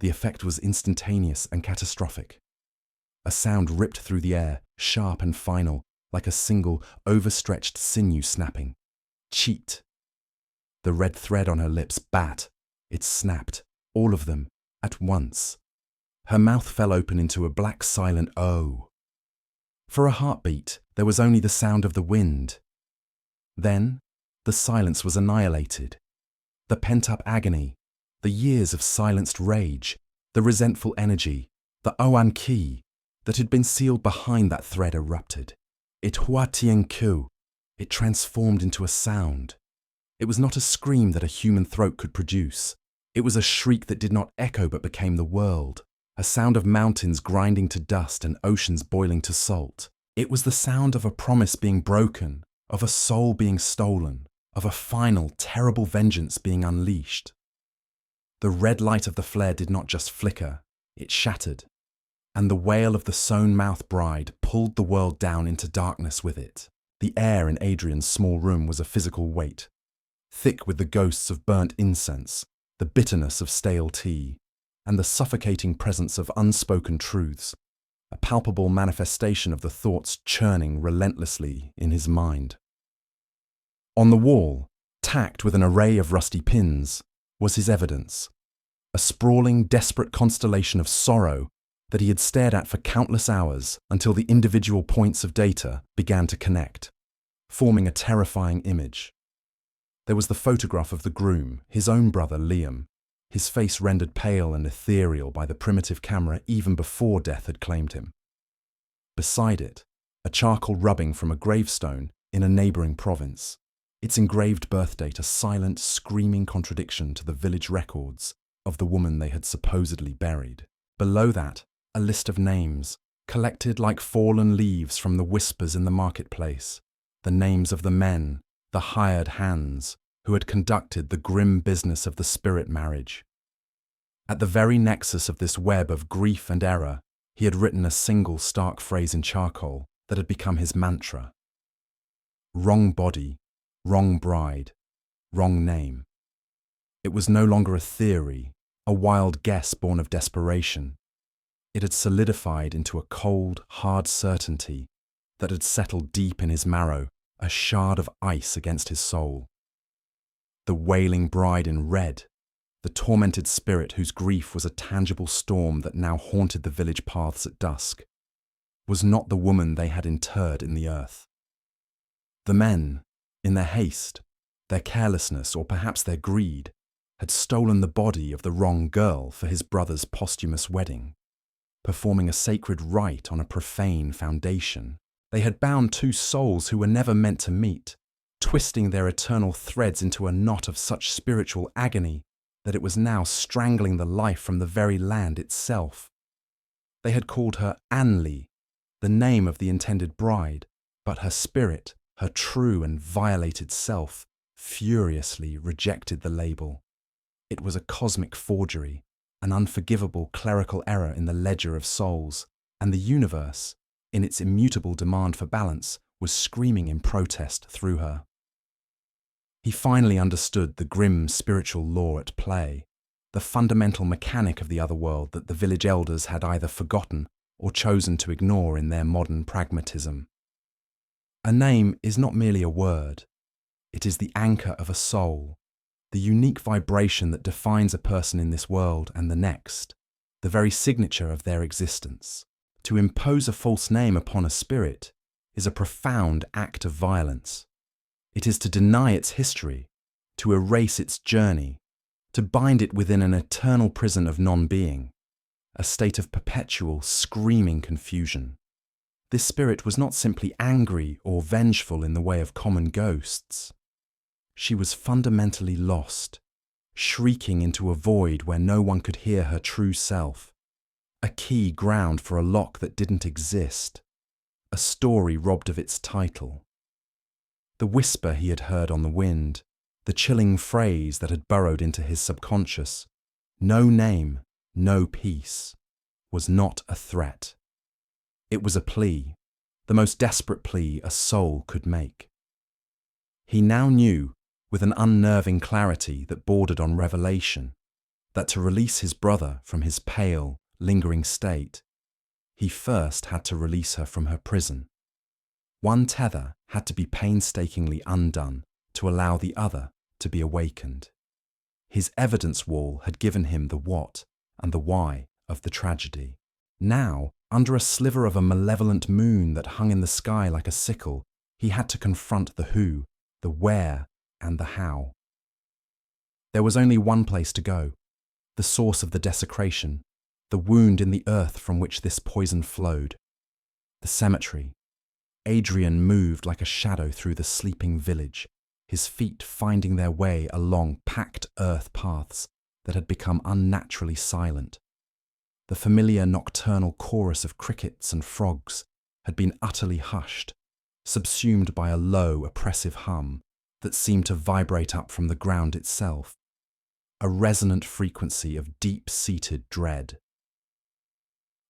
The effect was instantaneous and catastrophic. A sound ripped through the air, sharp and final, like a single, overstretched sinew snapping. Cheat. The red thread on her lips bat. It snapped, all of them, at once. Her mouth fell open into a black silent "oh." For a heartbeat, there was only the sound of the wind. Then, the silence was annihilated. The pent-up agony, the years of silenced rage, the resentful energy, the oan ki that had been sealed behind that thread erupted. It hua tien ku. It transformed into a sound. It was not a scream that a human throat could produce. It was a shriek that did not echo but became the world, a sound of mountains grinding to dust and oceans boiling to salt. It was the sound of a promise being broken, of a soul being stolen, of a final, terrible vengeance being unleashed. The red light of the flare did not just flicker, it shattered, and the wail of the sewn-mouth bride pulled the world down into darkness with it. The air in Adrian's small room was a physical weight, thick with the ghosts of burnt incense, the bitterness of stale tea, and the suffocating presence of unspoken truths, a palpable manifestation of the thoughts churning relentlessly in his mind. On the wall, tacked with an array of rusty pins, was his evidence, a sprawling, desperate constellation of sorrow that he had stared at for countless hours until the individual points of data began to connect, forming a terrifying image. There was the photograph of the groom, his own brother Liam, his face rendered pale and ethereal by the primitive camera even before death had claimed him. Beside it, a charcoal rubbing from a gravestone in a neighbouring province, its engraved birth date a silent, screaming contradiction to the village records of the woman they had supposedly buried. Below that, a list of names, collected like fallen leaves from the whispers in the marketplace, the names of the men, the hired hands, who had conducted the grim business of the spirit marriage. At the very nexus of this web of grief and error, he had written a single stark phrase in charcoal that had become his mantra. Wrong body, wrong bride, wrong name. It was no longer a theory, a wild guess born of desperation. It had solidified into a cold, hard certainty that had settled deep in his marrow, a shard of ice against his soul. The wailing bride in red, the tormented spirit whose grief was a tangible storm that now haunted the village paths at dusk, was not the woman they had interred in the earth. The men, in their haste, their carelessness, or perhaps their greed, had stolen the body of the wrong girl for his brother's posthumous wedding, performing a sacred rite on a profane foundation. They had bound two souls who were never meant to meet, twisting their eternal threads into a knot of such spiritual agony that it was now strangling the life from the very land itself. They had called her Anli, the name of the intended bride, but her spirit, her true and violated self, furiously rejected the label. It was a cosmic forgery, an unforgivable clerical error in the ledger of souls, and the universe, in its immutable demand for balance, was screaming in protest through her. He finally understood the grim spiritual law at play, the fundamental mechanic of the other world that the village elders had either forgotten or chosen to ignore in their modern pragmatism. A name is not merely a word. It is the anchor of a soul, the unique vibration that defines a person in this world and the next, the very signature of their existence. To impose a false name upon a spirit is a profound act of violence. It is to deny its history, to erase its journey, to bind it within an eternal prison of non-being, a state of perpetual, screaming confusion. This spirit was not simply angry or vengeful in the way of common ghosts. She was fundamentally lost, shrieking into a void where no one could hear her true self, a key ground for a lock that didn't exist, a story robbed of its title. The whisper he had heard on the wind, the chilling phrase that had burrowed into his subconscious, no name, no peace, was not a threat. It was a plea, the most desperate plea a soul could make. He now knew, with an unnerving clarity that bordered on revelation, that to release his brother from his pale, lingering state, he first had to release her from her prison. One tether had to be painstakingly undone to allow the other to be awakened. His evidence wall had given him the what and the why of the tragedy. Now, under a sliver of a malevolent moon that hung in the sky like a sickle, he had to confront the who, the where, and the how. There was only one place to go, the source of the desecration, the wound in the earth from which this poison flowed. The cemetery. Adrian moved like a shadow through the sleeping village, his feet finding their way along packed earth paths that had become unnaturally silent. The familiar nocturnal chorus of crickets and frogs had been utterly hushed, subsumed by a low, oppressive hum that seemed to vibrate up from the ground itself, a resonant frequency of deep-seated dread.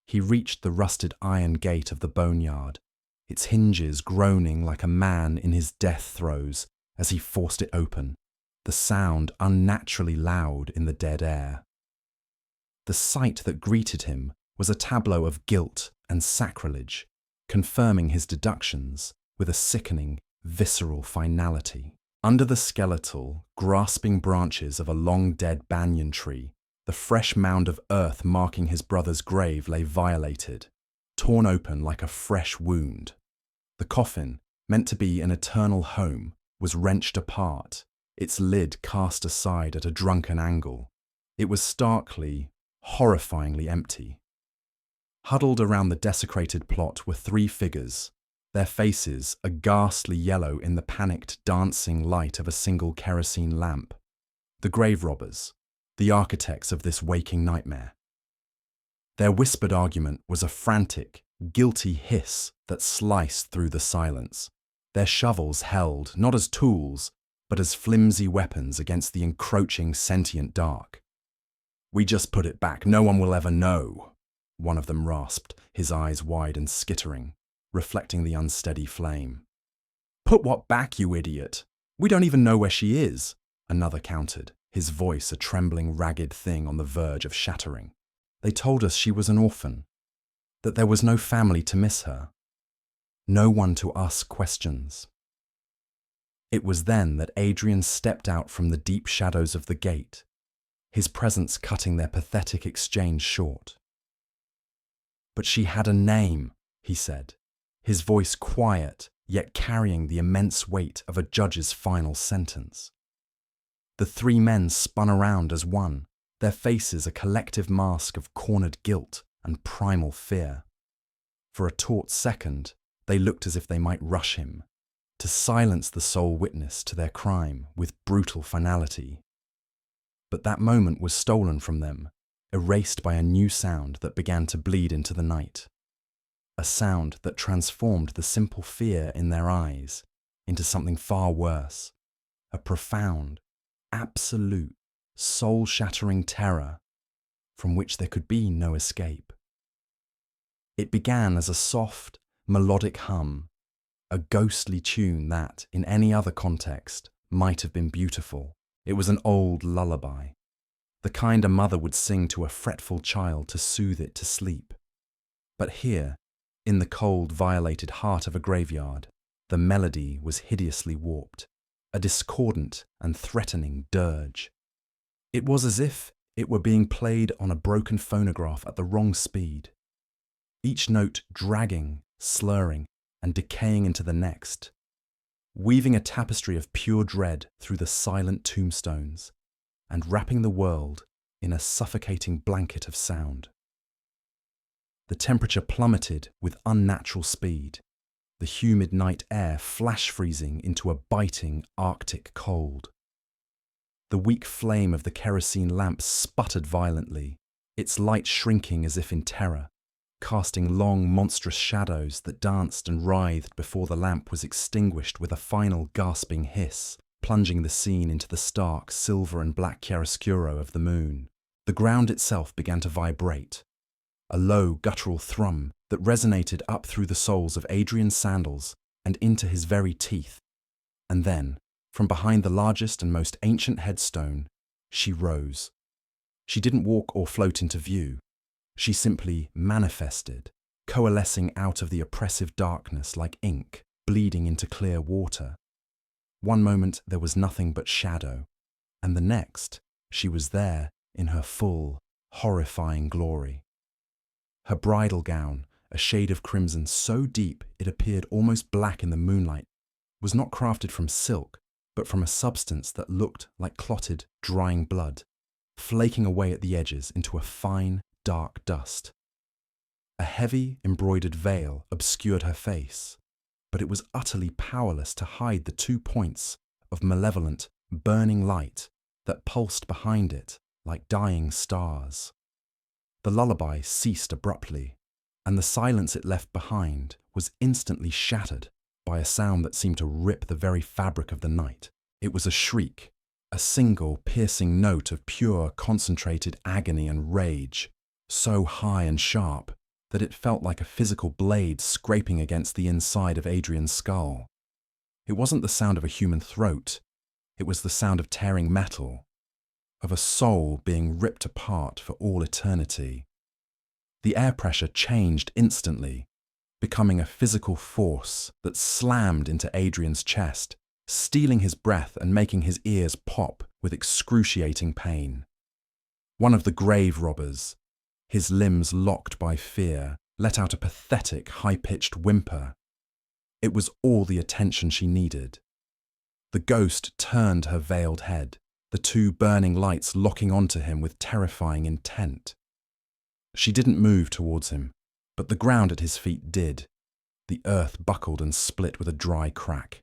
He reached the rusted iron gate of the boneyard, its hinges groaning like a man in his death throes as he forced it open, the sound unnaturally loud in the dead air. The sight that greeted him was a tableau of guilt and sacrilege, confirming his deductions with a sickening, visceral finality. Under the skeletal, grasping branches of a long-dead banyan tree, the fresh mound of earth marking his brother's grave lay violated, torn open like a fresh wound. The coffin, meant to be an eternal home, was wrenched apart, its lid cast aside at a drunken angle. It was starkly, horrifyingly empty. Huddled around the desecrated plot were three figures, their faces a ghastly yellow in the panicked, dancing light of a single kerosene lamp. The grave robbers, the architects of this waking nightmare. Their whispered argument was a frantic, guilty hiss that sliced through the silence, their shovels held not as tools, but as flimsy weapons against the encroaching sentient dark. "We just put it back, no one will ever know," one of them rasped, his eyes wide and skittering, reflecting the unsteady flame. "Put what back, you idiot? We don't even know where she is," another countered, his voice a trembling, ragged thing on the verge of shattering. "They told us she was an orphan, that there was no family to miss her, no one to ask questions." It was then that Adrian stepped out from the deep shadows of the gate, his presence cutting their pathetic exchange short. "But she had a name," he said, his voice quiet yet carrying the immense weight of a judge's final sentence. The three men spun around as one, their faces a collective mask of cornered guilt and primal fear. For a taut second, they looked as if they might rush him, to silence the sole witness to their crime with brutal finality. But that moment was stolen from them, erased by a new sound that began to bleed into the night. A sound that transformed the simple fear in their eyes into something far worse, a profound, absolute, soul-shattering terror from which there could be no escape. It began as a soft, melodic hum, a ghostly tune that, in any other context, might have been beautiful. It was an old lullaby, the kind a mother would sing to a fretful child to soothe it to sleep. But here, in the cold, violated heart of a graveyard, the melody was hideously warped, a discordant and threatening dirge. It was as if it were being played on a broken phonograph at the wrong speed, each note dragging, slurring, and decaying into the next, weaving a tapestry of pure dread through the silent tombstones, and wrapping the world in a suffocating blanket of sound. The temperature plummeted with unnatural speed, the humid night air flash freezing into a biting Arctic cold. The weak flame of the kerosene lamp sputtered violently, its light shrinking as if in terror, casting long, monstrous shadows that danced and writhed before the lamp was extinguished with a final gasping hiss, plunging the scene into the stark silver and black chiaroscuro of the moon. The ground itself began to vibrate, a low, guttural thrum that resonated up through the soles of Adrian's sandals and into his very teeth. And then, from behind the largest and most ancient headstone, she rose, She didn't walk or float into view. She simply manifested, coalescing out of the oppressive darkness like ink, bleeding into clear water. One moment there was nothing but shadow, and the next she was there in her full, horrifying glory. Her bridal gown, a shade of crimson so deep it appeared almost black in the moonlight, was not crafted from silk, but from a substance that looked like clotted, drying blood, flaking away at the edges into a fine, dark dust. A heavy, embroidered veil obscured her face, but it was utterly powerless to hide the 2 points of malevolent, burning light that pulsed behind it like dying stars. The lullaby ceased abruptly, and the silence it left behind was instantly shattered by a sound that seemed to rip the very fabric of the night. It was a shriek, a single piercing note of pure, concentrated agony and rage, so high and sharp that it felt like a physical blade scraping against the inside of Adrian's skull. It wasn't the sound of a human throat, it was the sound of tearing metal, of a soul being ripped apart for all eternity. The air pressure changed instantly, becoming a physical force that slammed into Adrian's chest, stealing his breath and making his ears pop with excruciating pain. One of the grave robbers, his limbs locked by fear, let out a pathetic, high-pitched whimper. It was all the attention she needed. The ghost turned her veiled head, the 2 burning lights locking onto him with terrifying intent. She didn't move towards him, but the ground at his feet did. The earth buckled and split with a dry crack.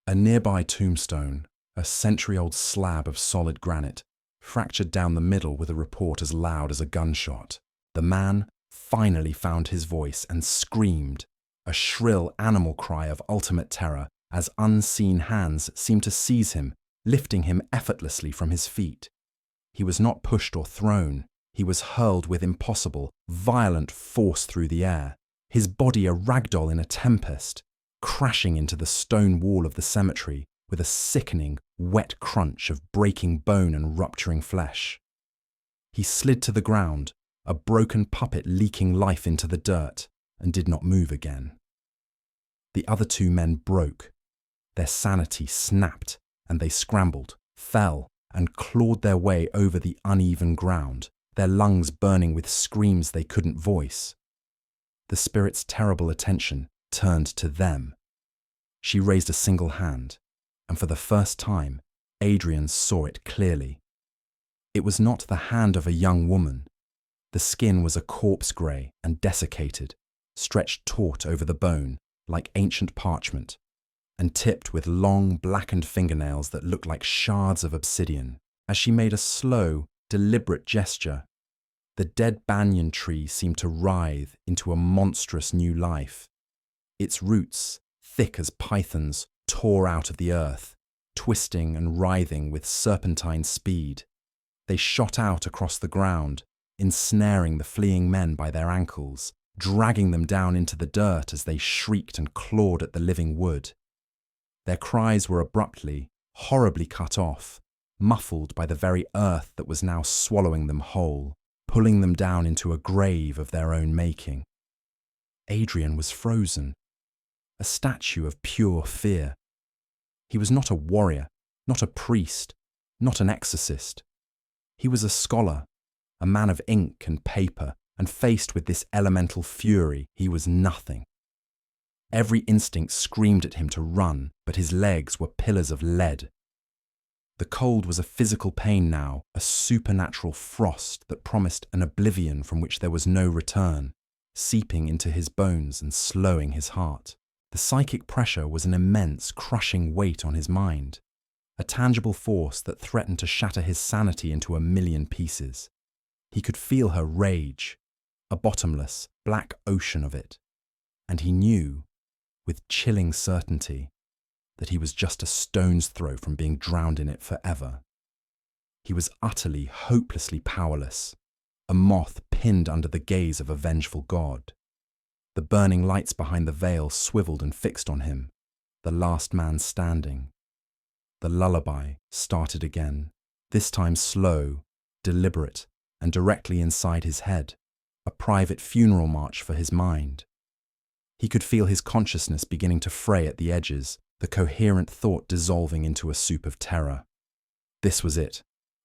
A nearby tombstone, a century-old slab of solid granite, fractured down the middle with a report as loud as a gunshot. The man finally found his voice and screamed, a shrill animal cry of ultimate terror as unseen hands seemed to seize him, lifting him effortlessly from his feet. He was not pushed or thrown. He was hurled with impossible, violent force through the air, his body a ragdoll in a tempest, crashing into the stone wall of the cemetery with a sickening, wet crunch of breaking bone and rupturing flesh. He slid to the ground, a broken puppet leaking life into the dirt, and did not move again. The other 2 men broke. Their sanity snapped, and they scrambled, fell, and clawed their way over the uneven ground, their lungs burning with screams they couldn't voice. The spirit's terrible attention turned to them. She raised a single hand, and for the first time, Adrian saw it clearly. It was not the hand of a young woman. The skin was a corpse grey and desiccated, stretched taut over the bone like ancient parchment, and tipped with long, blackened fingernails that looked like shards of obsidian. As she made a slow, deliberate gesture, the dead banyan tree seemed to writhe into a monstrous new life. Its roots, thick as pythons, tore out of the earth, twisting and writhing with serpentine speed. They shot out across the ground, ensnaring the fleeing men by their ankles, dragging them down into the dirt as they shrieked and clawed at the living wood. Their cries were abruptly, horribly cut off, muffled by the very earth that was now swallowing them whole, pulling them down into a grave of their own making. Adrian was frozen, a statue of pure fear. He was not a warrior, not a priest, not an exorcist. He was a scholar, a man of ink and paper, and faced with this elemental fury, he was nothing. Every instinct screamed at him to run, but his legs were pillars of lead. The cold was a physical pain now, a supernatural frost that promised an oblivion from which there was no return, seeping into his bones and slowing his heart. The psychic pressure was an immense, crushing weight on his mind, a tangible force that threatened to shatter his sanity into a million pieces. He could feel her rage, a bottomless, black ocean of it, and he knew, with chilling certainty, that he was just a stone's throw from being drowned in it forever. He was utterly, hopelessly powerless, a moth pinned under the gaze of a vengeful god. The burning lights behind the veil swiveled and fixed on him, the last man standing. The lullaby started again, this time slow, deliberate, and directly inside his head, a private funeral march for his mind. He could feel his consciousness beginning to fray at the edges, the coherent thought dissolving into a soup of terror. This was it.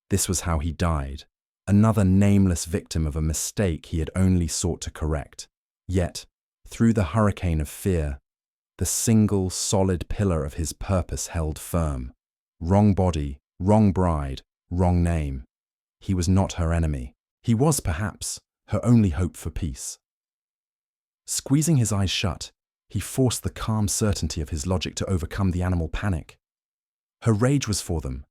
This was how he died. Another nameless victim of a mistake he had only sought to correct. Yet, through the hurricane of fear, the single solid pillar of his purpose held firm. Wrong body, wrong bride, wrong name. He was not her enemy. He was, perhaps, her only hope for peace. Squeezing his eyes shut, he forced the calm certainty of his logic to overcome the animal panic. Her rage was for them,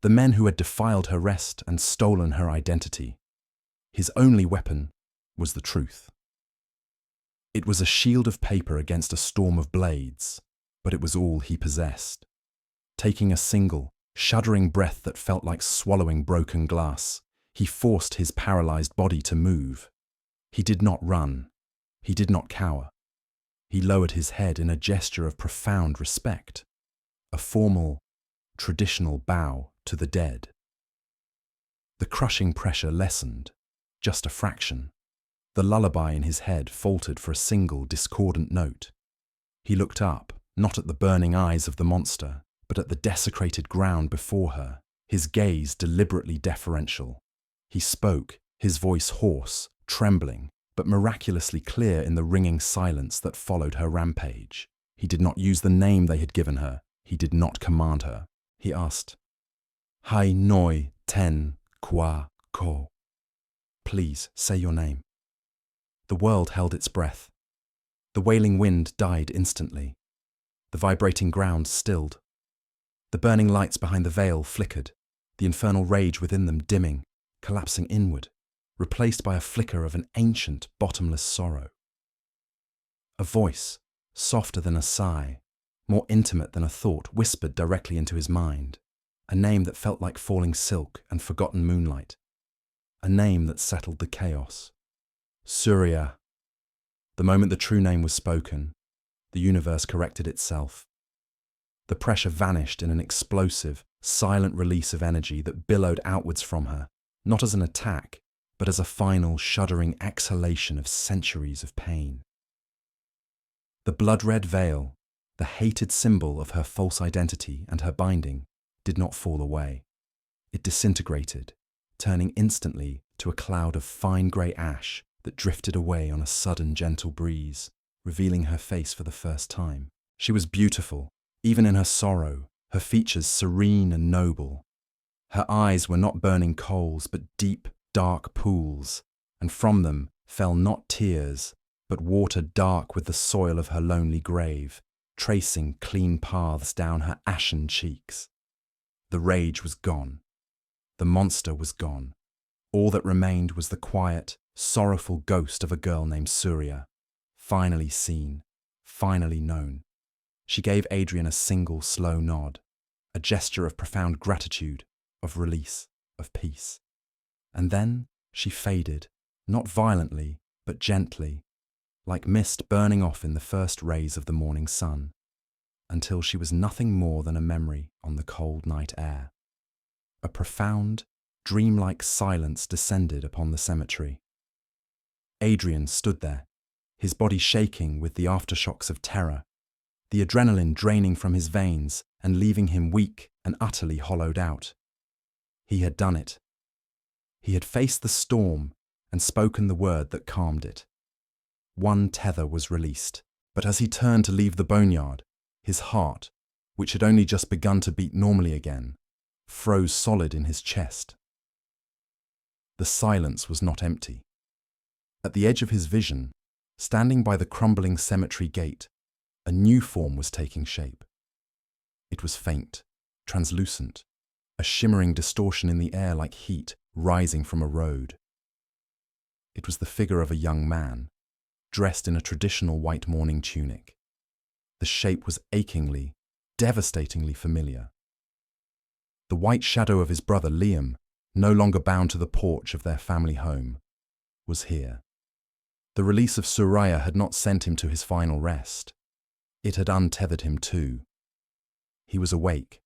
the men who had defiled her rest and stolen her identity. His only weapon was the truth. It was a shield of paper against a storm of blades, but it was all he possessed. Taking a single, shuddering breath that felt like swallowing broken glass, he forced his paralyzed body to move. He did not run. He did not cower. He lowered his head in a gesture of profound respect, a formal, traditional bow to the dead. The crushing pressure lessened, just a fraction. The lullaby in his head faltered for a single discordant note. He looked up, not at the burning eyes of the monster, but at the desecrated ground before her, his gaze deliberately deferential. He spoke, his voice hoarse, trembling, but miraculously clear in the ringing silence that followed her rampage. He did not use the name they had given her. He did not command her. He asked, "Hai noi ten qua ko." Please say your name. The world held its breath. The wailing wind died instantly. The vibrating ground stilled. The burning lights behind the veil flickered, the infernal rage within them dimming, collapsing inward, replaced by a flicker of an ancient, bottomless sorrow. A voice, softer than a sigh, more intimate than a thought, whispered directly into his mind, a name that felt like falling silk and forgotten moonlight, a name that settled the chaos. Surya. The moment the true name was spoken, the universe corrected itself. The pressure vanished in an explosive, silent release of energy that billowed outwards from her, not as an attack, but as a final, shuddering exhalation of centuries of pain. The blood-red veil, the hated symbol of her false identity and her binding, did not fall away. It disintegrated, turning instantly to a cloud of fine grey ash that drifted away on a sudden gentle breeze, revealing her face for the first time. She was beautiful, even in her sorrow, her features serene and noble. Her eyes were not burning coals, but deep, dark pools, and from them fell not tears, but water dark with the soil of her lonely grave, tracing clean paths down her ashen cheeks. The rage was gone. The monster was gone. All that remained was the quiet, sorrowful ghost of a girl named Surya, finally seen, finally known. She gave Adrian a single slow nod, a gesture of profound gratitude, of release, of peace. And then she faded, not violently, but gently, like mist burning off in the first rays of the morning sun, until she was nothing more than a memory on the cold night air. A profound, dreamlike silence descended upon the cemetery. Adrian stood there, his body shaking with the aftershocks of terror, the adrenaline draining from his veins and leaving him weak and utterly hollowed out. He had done it. He had faced the storm and spoken the word that calmed it. One tether was released, but as he turned to leave the boneyard, his heart, which had only just begun to beat normally again, froze solid in his chest. The silence was not empty. At the edge of his vision, standing by the crumbling cemetery gate, a new form was taking shape. It was faint, translucent, a shimmering distortion in the air like heat rising from a road. It was the figure of a young man, dressed in a traditional white mourning tunic. The shape was achingly, devastatingly familiar. The white shadow of his brother Liam, no longer bound to the porch of their family home, was here. The release of Surya had not sent him to his final rest. It had untethered him too. He was awake,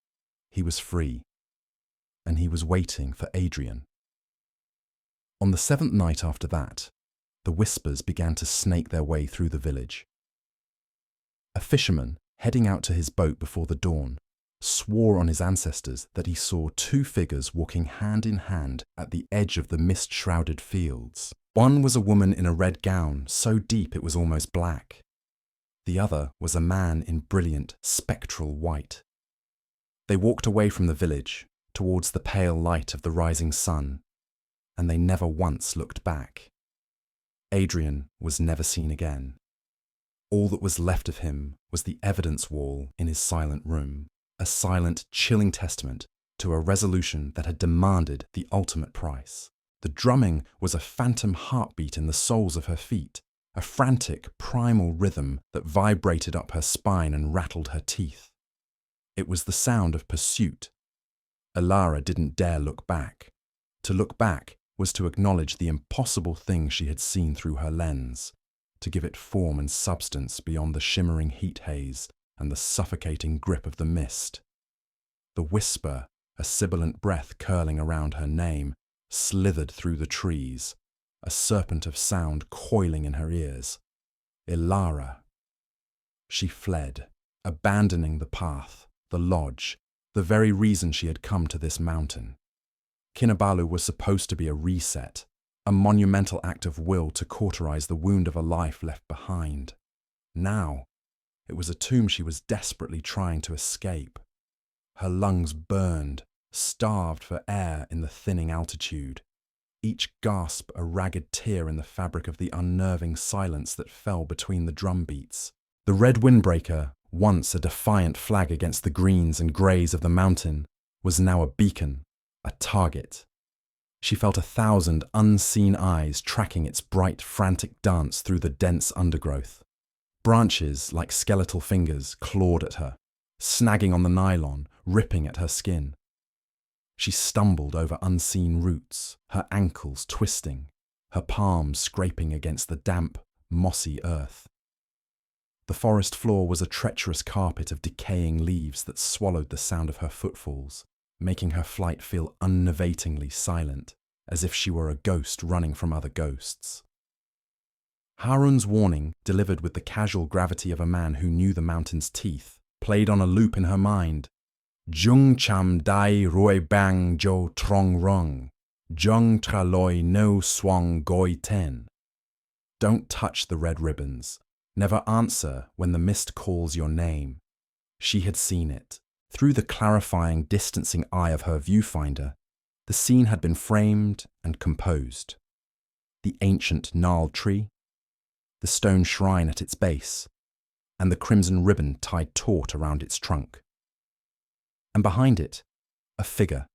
he was free, and he was waiting for Adrian. On the seventh night after that, the whispers began to snake their way through the village. A fisherman, heading out to his boat before the dawn, swore on his ancestors that he saw two figures walking hand in hand at the edge of the mist-shrouded fields. One was a woman in a red gown so deep it was almost black. The other was a man in brilliant, spectral white. They walked away from the village, towards the pale light of the rising sun, and they never once looked back. Adrian was never seen again. All that was left of him was the evidence wall in his silent room, a silent, chilling testament to a resolution that had demanded the ultimate price. The drumming was a phantom heartbeat in the soles of her feet, a frantic, primal rhythm that vibrated up her spine and rattled her teeth. It was the sound of pursuit. Elara didn't dare look back. To look back was to acknowledge the impossible thing she had seen through her lens, to give it form and substance beyond the shimmering heat haze and the suffocating grip of the mist. The whisper, a sibilant breath curling around her name, slithered through the trees, a serpent of sound coiling in her ears. Elara. She fled, abandoning the path, the lodge, the very reason she had come to this mountain. Kinabalu was supposed to be a reset, a monumental act of will to cauterize the wound of a life left behind. Now, it was a tomb she was desperately trying to escape. Her lungs burned, starved for air in the thinning altitude, each gasp a ragged tear in the fabric of the unnerving silence that fell between the drum beats. The red windbreaker, once a defiant flag against the greens and greys of the mountain, was now a beacon, a target. She felt 1,000 unseen eyes tracking its bright, frantic dance through the dense undergrowth. Branches, like skeletal fingers, clawed at her, snagging on the nylon, ripping at her skin. She stumbled over unseen roots, her ankles twisting, her palms scraping against the damp, mossy earth. The forest floor was a treacherous carpet of decaying leaves that swallowed the sound of her footfalls, making her flight feel unnervatingly silent, as if she were a ghost running from other ghosts. Harun's warning, delivered with the casual gravity of a man who knew the mountain's teeth, played on a loop in her mind. Jung cham dai roi bang jo trong rong, jung tra loi no swang goi ten. Don't touch the red ribbons. Never answer when the mist calls your name. She had seen it. Through the clarifying, distancing eye of her viewfinder, the scene had been framed and composed. The ancient gnarled tree, the stone shrine at its base, and the crimson ribbon tied taut around its trunk. And behind it, a figure,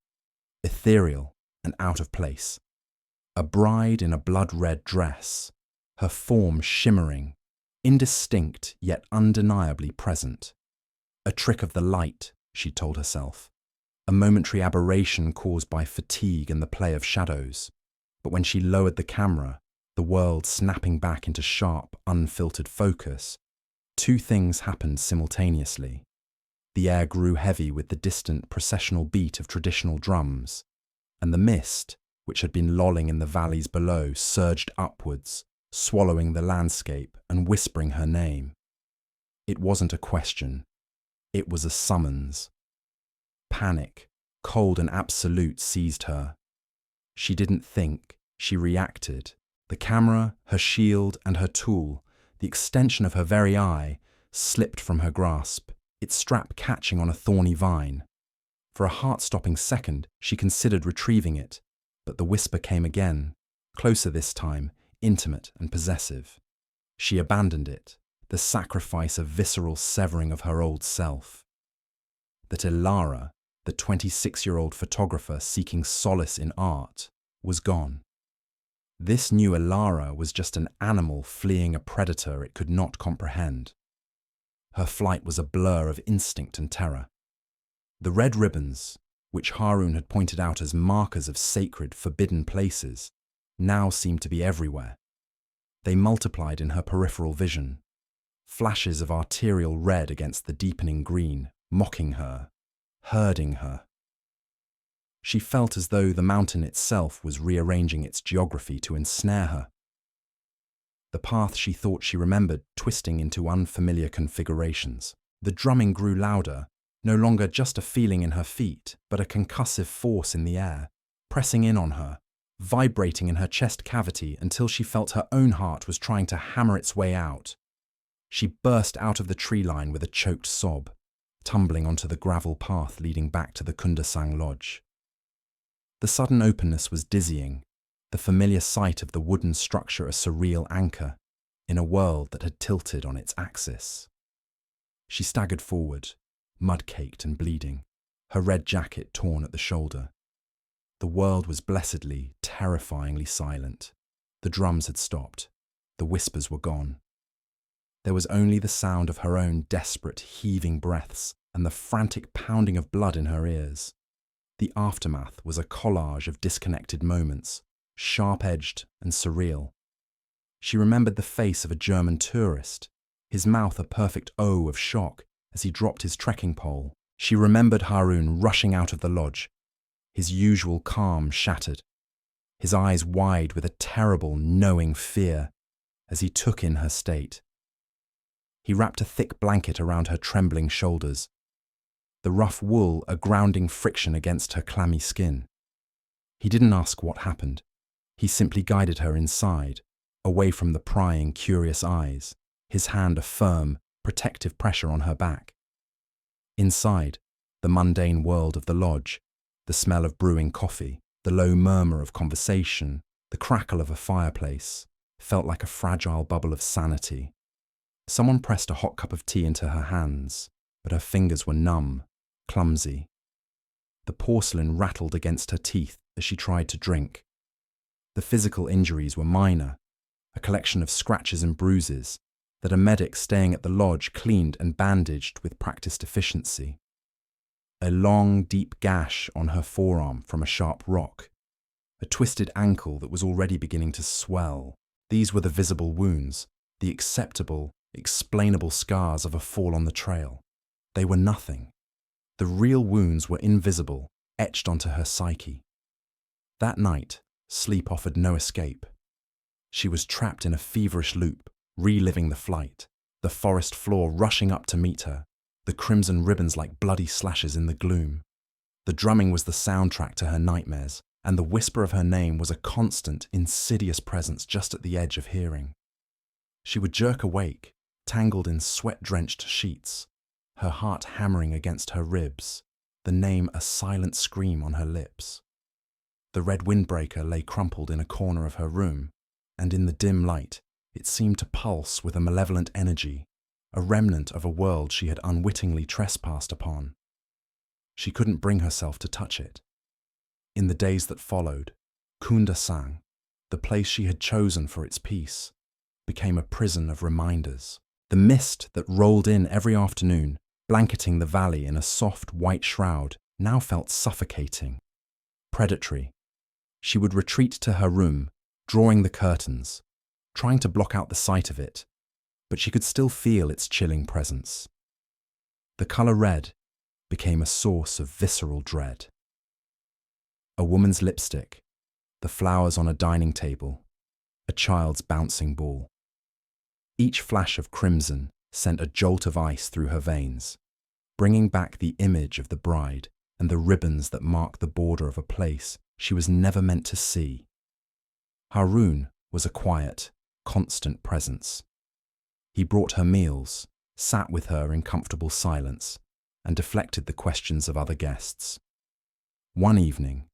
ethereal and out of place. A bride in a blood-red dress, her form shimmering, indistinct yet undeniably present. A trick of the light, she told herself, a momentary aberration caused by fatigue and the play of shadows. But when she lowered the camera, the world snapping back into sharp, unfiltered focus, two things happened simultaneously. The air grew heavy with the distant processional beat of traditional drums, and the mist, which had been lolling in the valleys below, surged upwards, swallowing the landscape and whispering her name. It wasn't a question. It was a summons. Panic, cold and absolute, seized her. She didn't think, she reacted. The camera, her shield, and her tool, the extension of her very eye, slipped from her grasp, its strap catching on a thorny vine. For a heart-stopping second, she considered retrieving it, but the whisper came again, closer this time, intimate and possessive. She abandoned it, the sacrifice of visceral severing of her old self. That Elara, the 26-year-old photographer seeking solace in art, was gone. This new Elara was just an animal fleeing a predator it could not comprehend. Her flight was a blur of instinct and terror. The red ribbons, which Harun had pointed out as markers of sacred, forbidden places, now seemed to be everywhere. They multiplied in her peripheral vision, flashes of arterial red against the deepening green, mocking her, herding her. She felt as though the mountain itself was rearranging its geography to ensnare her. The path she thought she remembered twisting into unfamiliar configurations. The drumming grew louder, no longer just a feeling in her feet, but a concussive force in the air, pressing in on her, vibrating in her chest cavity until she felt her own heart was trying to hammer its way out. She burst out of the tree line with a choked sob, tumbling onto the gravel path leading back to the Kundasang lodge. The sudden openness was dizzying, the familiar sight of the wooden structure a surreal anchor in a world that had tilted on its axis. She staggered forward, mud-caked and bleeding, her red jacket torn at the shoulder. The world was blessedly, terrifyingly silent. The drums had stopped. The whispers were gone. There was only the sound of her own desperate, heaving breaths and the frantic pounding of blood in her ears. The aftermath was a collage of disconnected moments, sharp-edged and surreal. She remembered the face of a German tourist, his mouth a perfect O of shock as he dropped his trekking pole. She remembered Harun rushing out of the lodge, his usual calm shattered, his eyes wide with a terrible, knowing fear as he took in her state. He wrapped a thick blanket around her trembling shoulders, the rough wool a grounding friction against her clammy skin. He didn't ask what happened. He simply guided her inside, away from the prying, curious eyes, his hand a firm, protective pressure on her back. Inside, the mundane world of the lodge, the smell of brewing coffee, the low murmur of conversation, the crackle of a fireplace, felt like a fragile bubble of sanity. Someone pressed a hot cup of tea into her hands, but her fingers were numb, clumsy. The porcelain rattled against her teeth as she tried to drink. The physical injuries were minor, a collection of scratches and bruises that a medic staying at the lodge cleaned and bandaged with practiced efficiency. A long, deep gash on her forearm from a sharp rock, a twisted ankle that was already beginning to swell. These were the visible wounds, the acceptable, explainable scars of a fall on the trail. They were nothing. The real wounds were invisible, etched onto her psyche. That night, sleep offered no escape. She was trapped in a feverish loop, reliving the flight, the forest floor rushing up to meet her, the crimson ribbons like bloody slashes in the gloom. The drumming was the soundtrack to her nightmares, and the whisper of her name was a constant, insidious presence just at the edge of hearing. She would jerk awake, tangled in sweat-drenched sheets, her heart hammering against her ribs, the name a silent scream on her lips. The red windbreaker lay crumpled in a corner of her room, and in the dim light, it seemed to pulse with a malevolent energy, a remnant of a world she had unwittingly trespassed upon. She couldn't bring herself to touch it. In the days that followed, Kundasang, the place she had chosen for its peace, became a prison of reminders. The mist that rolled in every afternoon, blanketing the valley in a soft white shroud, now felt suffocating, predatory. She would retreat to her room, drawing the curtains, trying to block out the sight of it, but she could still feel its chilling presence. The colour red became a source of visceral dread. A woman's lipstick, the flowers on a dining table, a child's bouncing ball. Each flash of crimson sent a jolt of ice through her veins, bringing back the image of the bride and the ribbons that marked the border of a place she was never meant to see. Harun was a quiet, constant presence. He brought her meals, sat with her in comfortable silence, and deflected the questions of other guests. One evening,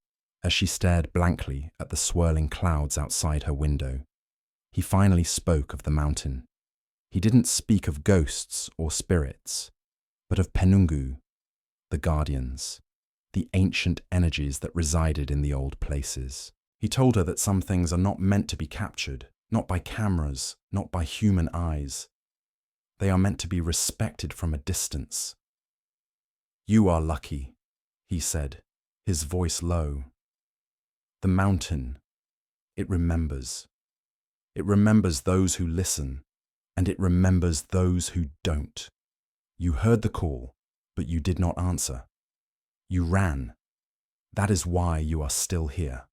as she stared blankly at the swirling clouds outside her window, he finally spoke of the mountain. He didn't speak of ghosts or spirits, but of Penungu, the guardians, the ancient energies that resided in the old places. He told her that some things are not meant to be captured, not by cameras, not by human eyes. They are meant to be respected from a distance. "You are lucky," he said, his voice low. "The mountain, it remembers. It remembers those who listen, and it remembers those who don't. You heard the call, but you did not answer. You ran. That is why you are still here."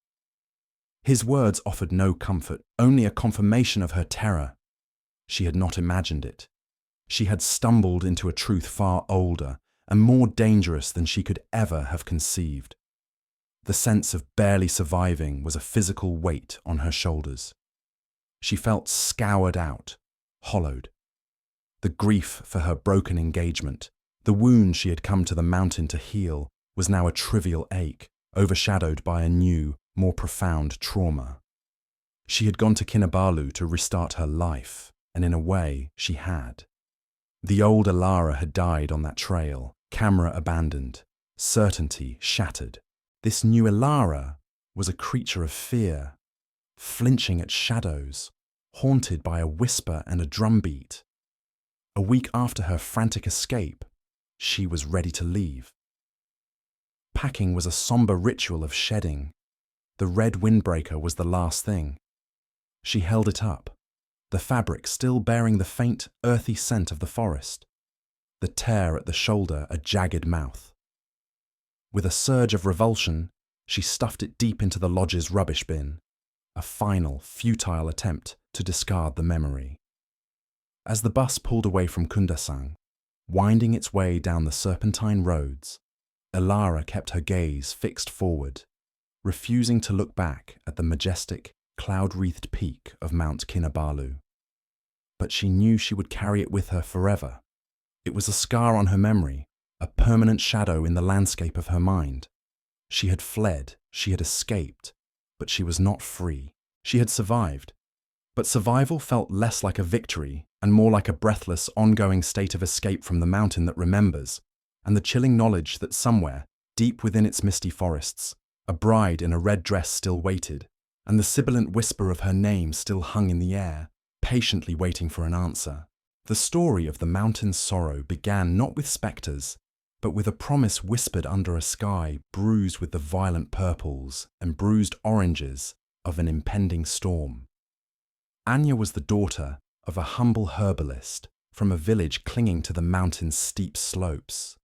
His words offered no comfort, only a confirmation of her terror. She had not imagined it. She had stumbled into a truth far older and more dangerous than she could ever have conceived. The sense of barely surviving was a physical weight on her shoulders. She felt scoured out, hollowed. The grief for her broken engagement, the wound she had come to the mountain to heal, was now a trivial ache, overshadowed by a new, more profound trauma. She had gone to Kinabalu to restart her life, and in a way, she had. The old Alara had died on that trail, camera abandoned, certainty shattered. This new Alara was a creature of fear, flinching at shadows, haunted by a whisper and a drumbeat. A week after her frantic escape, she was ready to leave. Packing was a somber ritual of shedding. The red windbreaker was the last thing. She held it up, the fabric still bearing the faint, earthy scent of the forest, the tear at the shoulder a jagged mouth. With a surge of revulsion, she stuffed it deep into the lodge's rubbish bin, a final, futile attempt to discard the memory. As the bus pulled away from Kundasang, winding its way down the serpentine roads, Alara kept her gaze fixed forward, refusing to look back at the majestic, cloud-wreathed peak of Mount Kinabalu. But she knew she would carry it with her forever. It was a scar on her memory, a permanent shadow in the landscape of her mind. She had fled, she had escaped, but she was not free. She had survived. But survival felt less like a victory and more like a breathless, ongoing state of escape from the mountain that remembers, and the chilling knowledge that somewhere, deep within its misty forests, a bride in a red dress still waited, and the sibilant whisper of her name still hung in the air, patiently waiting for an answer. The story of the mountain's sorrow began not with spectres, but with a promise whispered under a sky bruised with the violent purples and bruised oranges of an impending storm. Anya was the daughter of a humble herbalist from a village clinging to the mountain's steep slopes,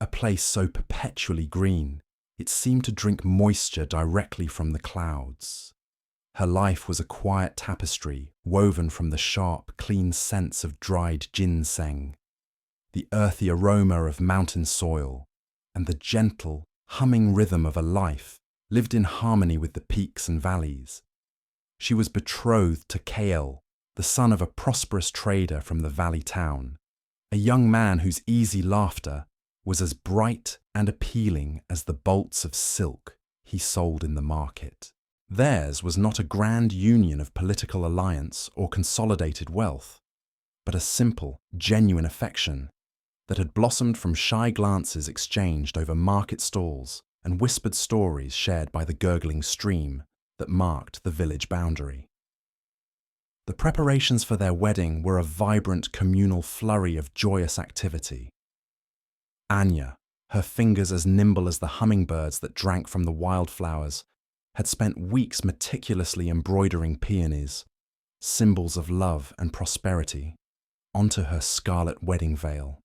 a place so perpetually green it seemed to drink moisture directly from the clouds. Her life was a quiet tapestry woven from the sharp, clean scents of dried ginseng, the earthy aroma of mountain soil, and the gentle, humming rhythm of a life lived in harmony with the peaks and valleys. She was betrothed to Kael, the son of a prosperous trader from the valley town, a young man whose easy laughter was as bright and appealing as the bolts of silk he sold in the market. Theirs was not a grand union of political alliance or consolidated wealth, but a simple, genuine affection that had blossomed from shy glances exchanged over market stalls and whispered stories shared by the gurgling stream that marked the village boundary. The preparations for their wedding were a vibrant communal flurry of joyous activity. Anya, her fingers as nimble as the hummingbirds that drank from the wildflowers, had spent weeks meticulously embroidering peonies, symbols of love and prosperity, onto her scarlet wedding veil.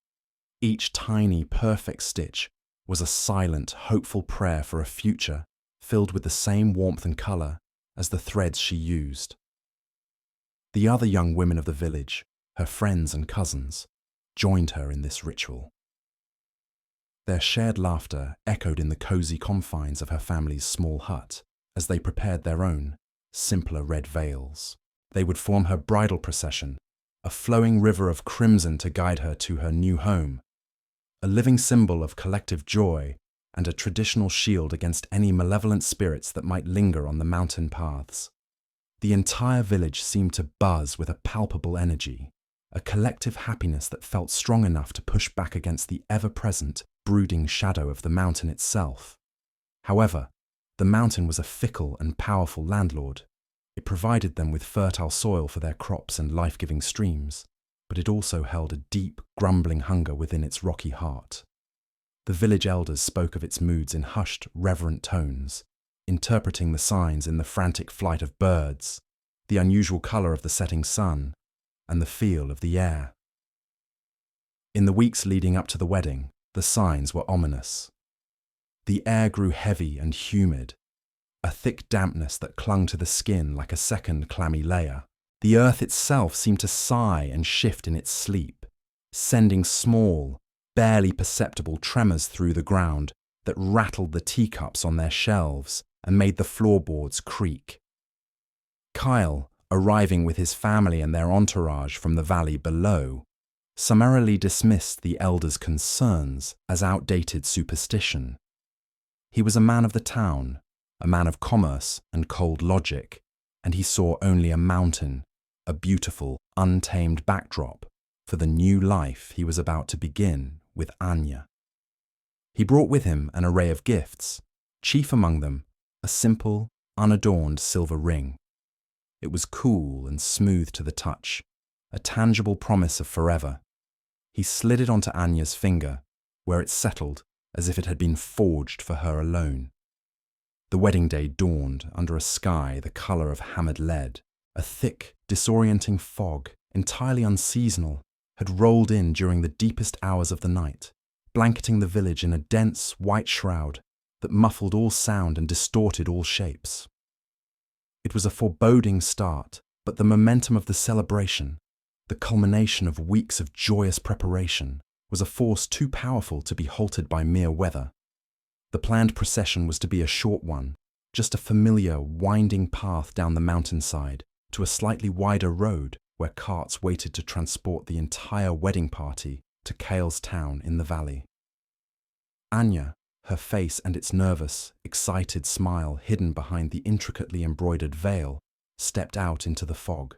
Each tiny, perfect stitch was a silent, hopeful prayer for a future filled with the same warmth and colour as the threads she used. The other young women of the village, her friends and cousins, joined her in this ritual. Their shared laughter echoed in the cosy confines of her family's small hut as they prepared their own, simpler red veils. They would form her bridal procession, a flowing river of crimson to guide her to her new home, a living symbol of collective joy and a traditional shield against any malevolent spirits that might linger on the mountain paths. The entire village seemed to buzz with a palpable energy, a collective happiness that felt strong enough to push back against the ever-present, brooding shadow of the mountain itself. However, the mountain was a fickle and powerful landlord. It provided them with fertile soil for their crops and life-giving streams, but it also held a deep, grumbling hunger within its rocky heart. The village elders spoke of its moods in hushed, reverent tones, interpreting the signs in the frantic flight of birds, the unusual colour of the setting sun, and the feel of the air. In the weeks leading up to the wedding, the signs were ominous. The air grew heavy and humid, a thick dampness that clung to the skin like a second clammy layer. The earth itself seemed to sigh and shift in its sleep, sending small, barely perceptible tremors through the ground that rattled the teacups on their shelves and made the floorboards creak. Kyle, arriving with his family and their entourage from the valley below, summarily dismissed the elders' concerns as outdated superstition. He was a man of the town, a man of commerce and cold logic, and he saw only a mountain, a beautiful, untamed backdrop for the new life he was about to begin with Anya. He brought with him an array of gifts, chief among them a simple, unadorned silver ring. It was cool and smooth to the touch, a tangible promise of forever. He slid it onto Anya's finger, where it settled as if it had been forged for her alone. The wedding day dawned under a sky the colour of hammered lead. A thick, disorienting fog, entirely unseasonal, had rolled in during the deepest hours of the night, blanketing the village in a dense, white shroud that muffled all sound and distorted all shapes. It was a foreboding start, but the momentum of the celebration, the culmination of weeks of joyous preparation, was a force too powerful to be halted by mere weather. The planned procession was to be a short one, just a familiar, winding path down the mountainside to a slightly wider road where carts waited to transport the entire wedding party to Kale's town in the valley. Anya, her face and its nervous, excited smile hidden behind the intricately embroidered veil, stepped out into the fog.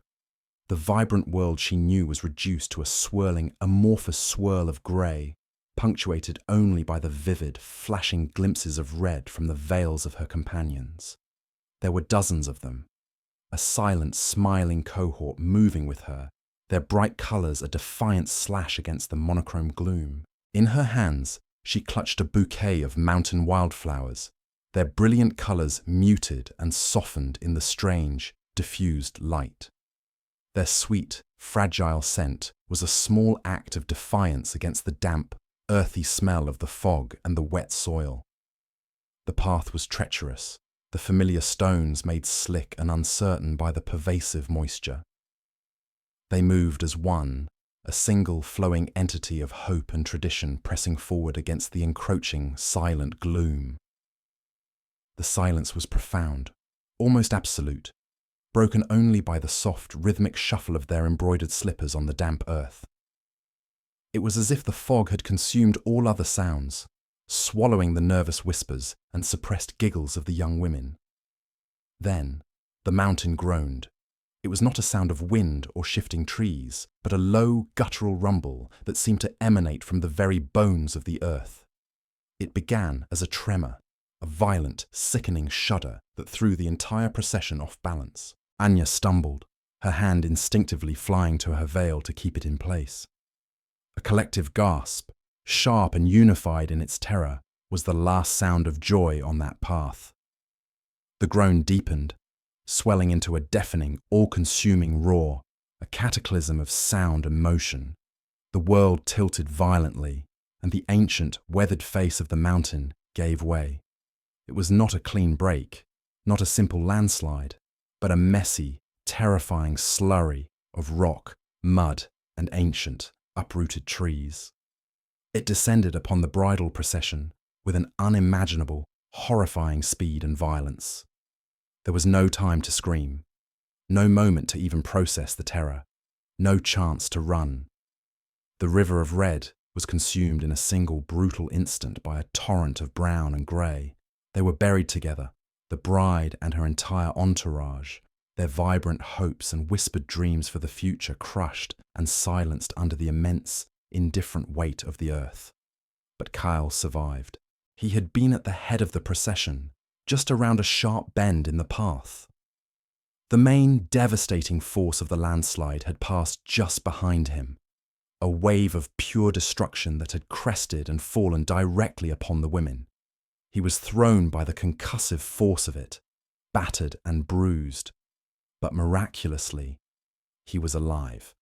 The vibrant world she knew was reduced to a swirling, amorphous swirl of grey, punctuated only by the vivid, flashing glimpses of red from the veils of her companions. There were dozens of them, a silent, smiling cohort moving with her, their bright colours a defiant slash against the monochrome gloom. In her hands, she clutched a bouquet of mountain wildflowers, their brilliant colours muted and softened in the strange, diffused light. Their sweet, fragile scent was a small act of defiance against the damp, earthy smell of the fog and the wet soil. The path was treacherous, the familiar stones made slick and uncertain by the pervasive moisture. They moved as one, a single flowing entity of hope and tradition pressing forward against the encroaching, silent gloom. The silence was profound, almost absolute, broken only by the soft, rhythmic shuffle of their embroidered slippers on the damp earth. It was as if the fog had consumed all other sounds, swallowing the nervous whispers and suppressed giggles of the young women. Then, the mountain groaned. It was not a sound of wind or shifting trees, but a low, guttural rumble that seemed to emanate from the very bones of the earth. It began as a tremor, a violent, sickening shudder that threw the entire procession off balance. Anya stumbled, her hand instinctively flying to her veil to keep it in place. A collective gasp, sharp and unified in its terror, was the last sound of joy on that path. The groan deepened, swelling into a deafening, all-consuming roar, a cataclysm of sound and motion. The world tilted violently, and the ancient, weathered face of the mountain gave way. It was not a clean break, not a simple landslide, but a messy, terrifying slurry of rock, mud, and ancient, uprooted trees. It descended upon the bridal procession with an unimaginable, horrifying speed and violence. There was no time to scream, no moment to even process the terror, no chance to run. The river of red was consumed in a single brutal instant by a torrent of brown and grey. They were buried together, the bride and her entire entourage, their vibrant hopes and whispered dreams for the future crushed and silenced under the immense, indifferent weight of the earth. But Kyle survived. He had been at the head of the procession, just around a sharp bend in the path. The main devastating force of the landslide had passed just behind him, a wave of pure destruction that had crested and fallen directly upon the women. He was thrown by the concussive force of it, battered and bruised, but miraculously, he was alive.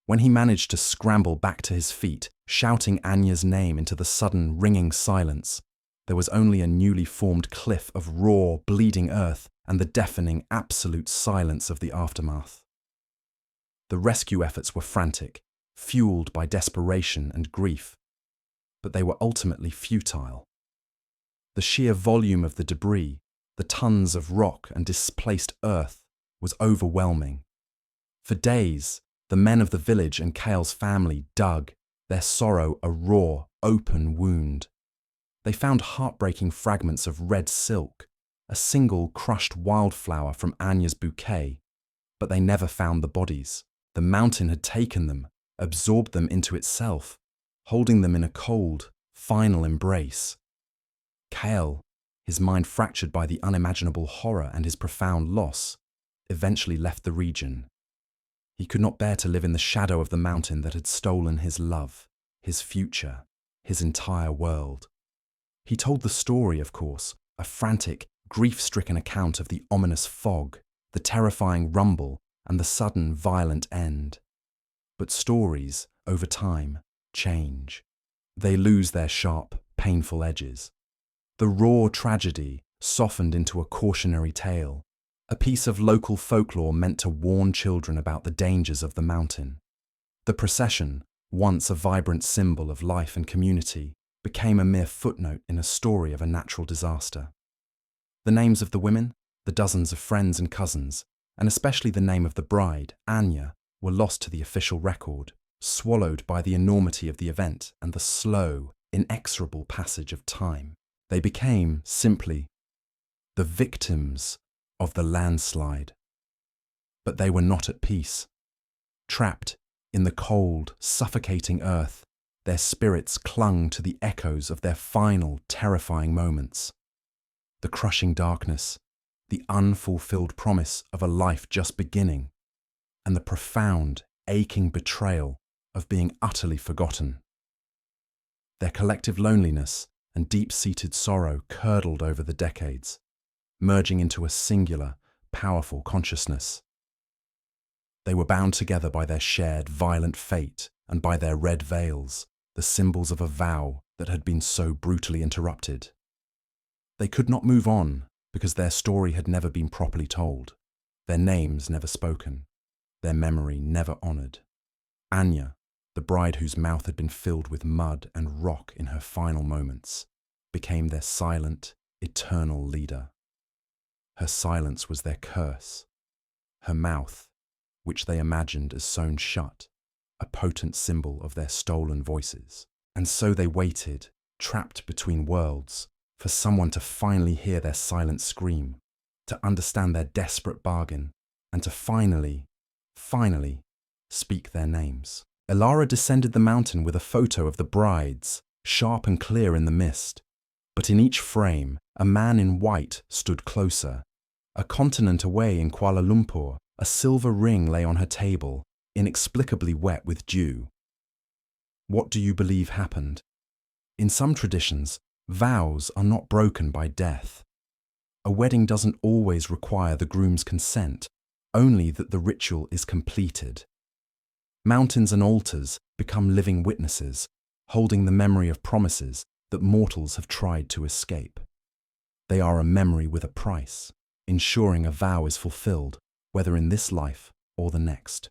When he managed to scramble back to his feet, shouting Anya's name into the sudden ringing silence, There was only a newly formed cliff of raw, bleeding earth and the deafening, absolute silence of the aftermath. The rescue efforts were frantic, fueled by desperation and grief, but they were ultimately futile. The sheer volume of the debris, the tons of rock and displaced earth, was overwhelming. For days, the men of the village and Kale's family dug, their sorrow a raw, open wound. They found heartbreaking fragments of red silk, a single crushed wildflower from Anya's bouquet, but they never found the bodies. The mountain had taken them, absorbed them into itself, holding them in a cold, final embrace. Kale, his mind fractured by the unimaginable horror and his profound loss, eventually left the region. He could not bear to live in the shadow of the mountain that had stolen his love, his future, his entire world. He told the story, of course, a frantic, grief-stricken account of the ominous fog, the terrifying rumble, and the sudden, violent end. But stories, over time, change. They lose their sharp, painful edges. The raw tragedy softened into a cautionary tale, a piece of local folklore meant to warn children about the dangers of the mountain. The procession, once a vibrant symbol of life and community, became a mere footnote in a story of a natural disaster. The names of the women, the dozens of friends and cousins, and especially the name of the bride, Anya, were lost to the official record, swallowed by the enormity of the event and the slow, inexorable passage of time. They became, simply, the victims of the landslide. But they were not at peace. Trapped in the cold, suffocating earth, their spirits clung to the echoes of their final, terrifying moments. The crushing darkness, the unfulfilled promise of a life just beginning, and the profound, aching betrayal of being utterly forgotten. Their collective loneliness and deep-seated sorrow curdled over the decades, merging into a singular, powerful consciousness. They were bound together by their shared violent fate and by their red veils, the symbols of a vow that had been so brutally interrupted. They could not move on because their story had never been properly told, their names never spoken, their memory never honoured. Anya, the bride whose mouth had been filled with mud and rock in her final moments, became their silent, eternal leader. Her silence was their curse. Her mouth, which they imagined as sewn shut, a potent symbol of their stolen voices. And so they waited, trapped between worlds, for someone to finally hear their silent scream, to understand their desperate bargain, and to finally speak their names. Elara descended the mountain with a photo of the brides, sharp and clear in the mist. But in each frame, a man in white stood closer. A continent away in Kuala Lumpur, a silver ring lay on her table, inexplicably wet with dew. What do you believe happened? In some traditions, vows are not broken by death. A wedding doesn't always require the groom's consent, only that the ritual is completed. Mountains and altars become living witnesses, holding the memory of promises that mortals have tried to escape. They are a memory with a price, ensuring a vow is fulfilled, whether in this life or the next.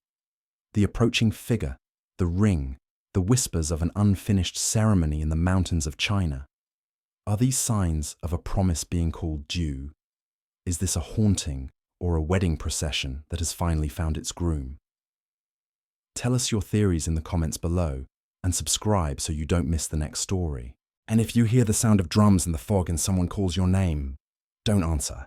The approaching figure, the ring, the whispers of an unfinished ceremony in the mountains of China. Are these signs of a promise being called due? Is this a haunting or a wedding procession that has finally found its groom? Tell us your theories in the comments below and subscribe so you don't miss the next story. And if you hear the sound of drums in the fog and someone calls your name, don't answer.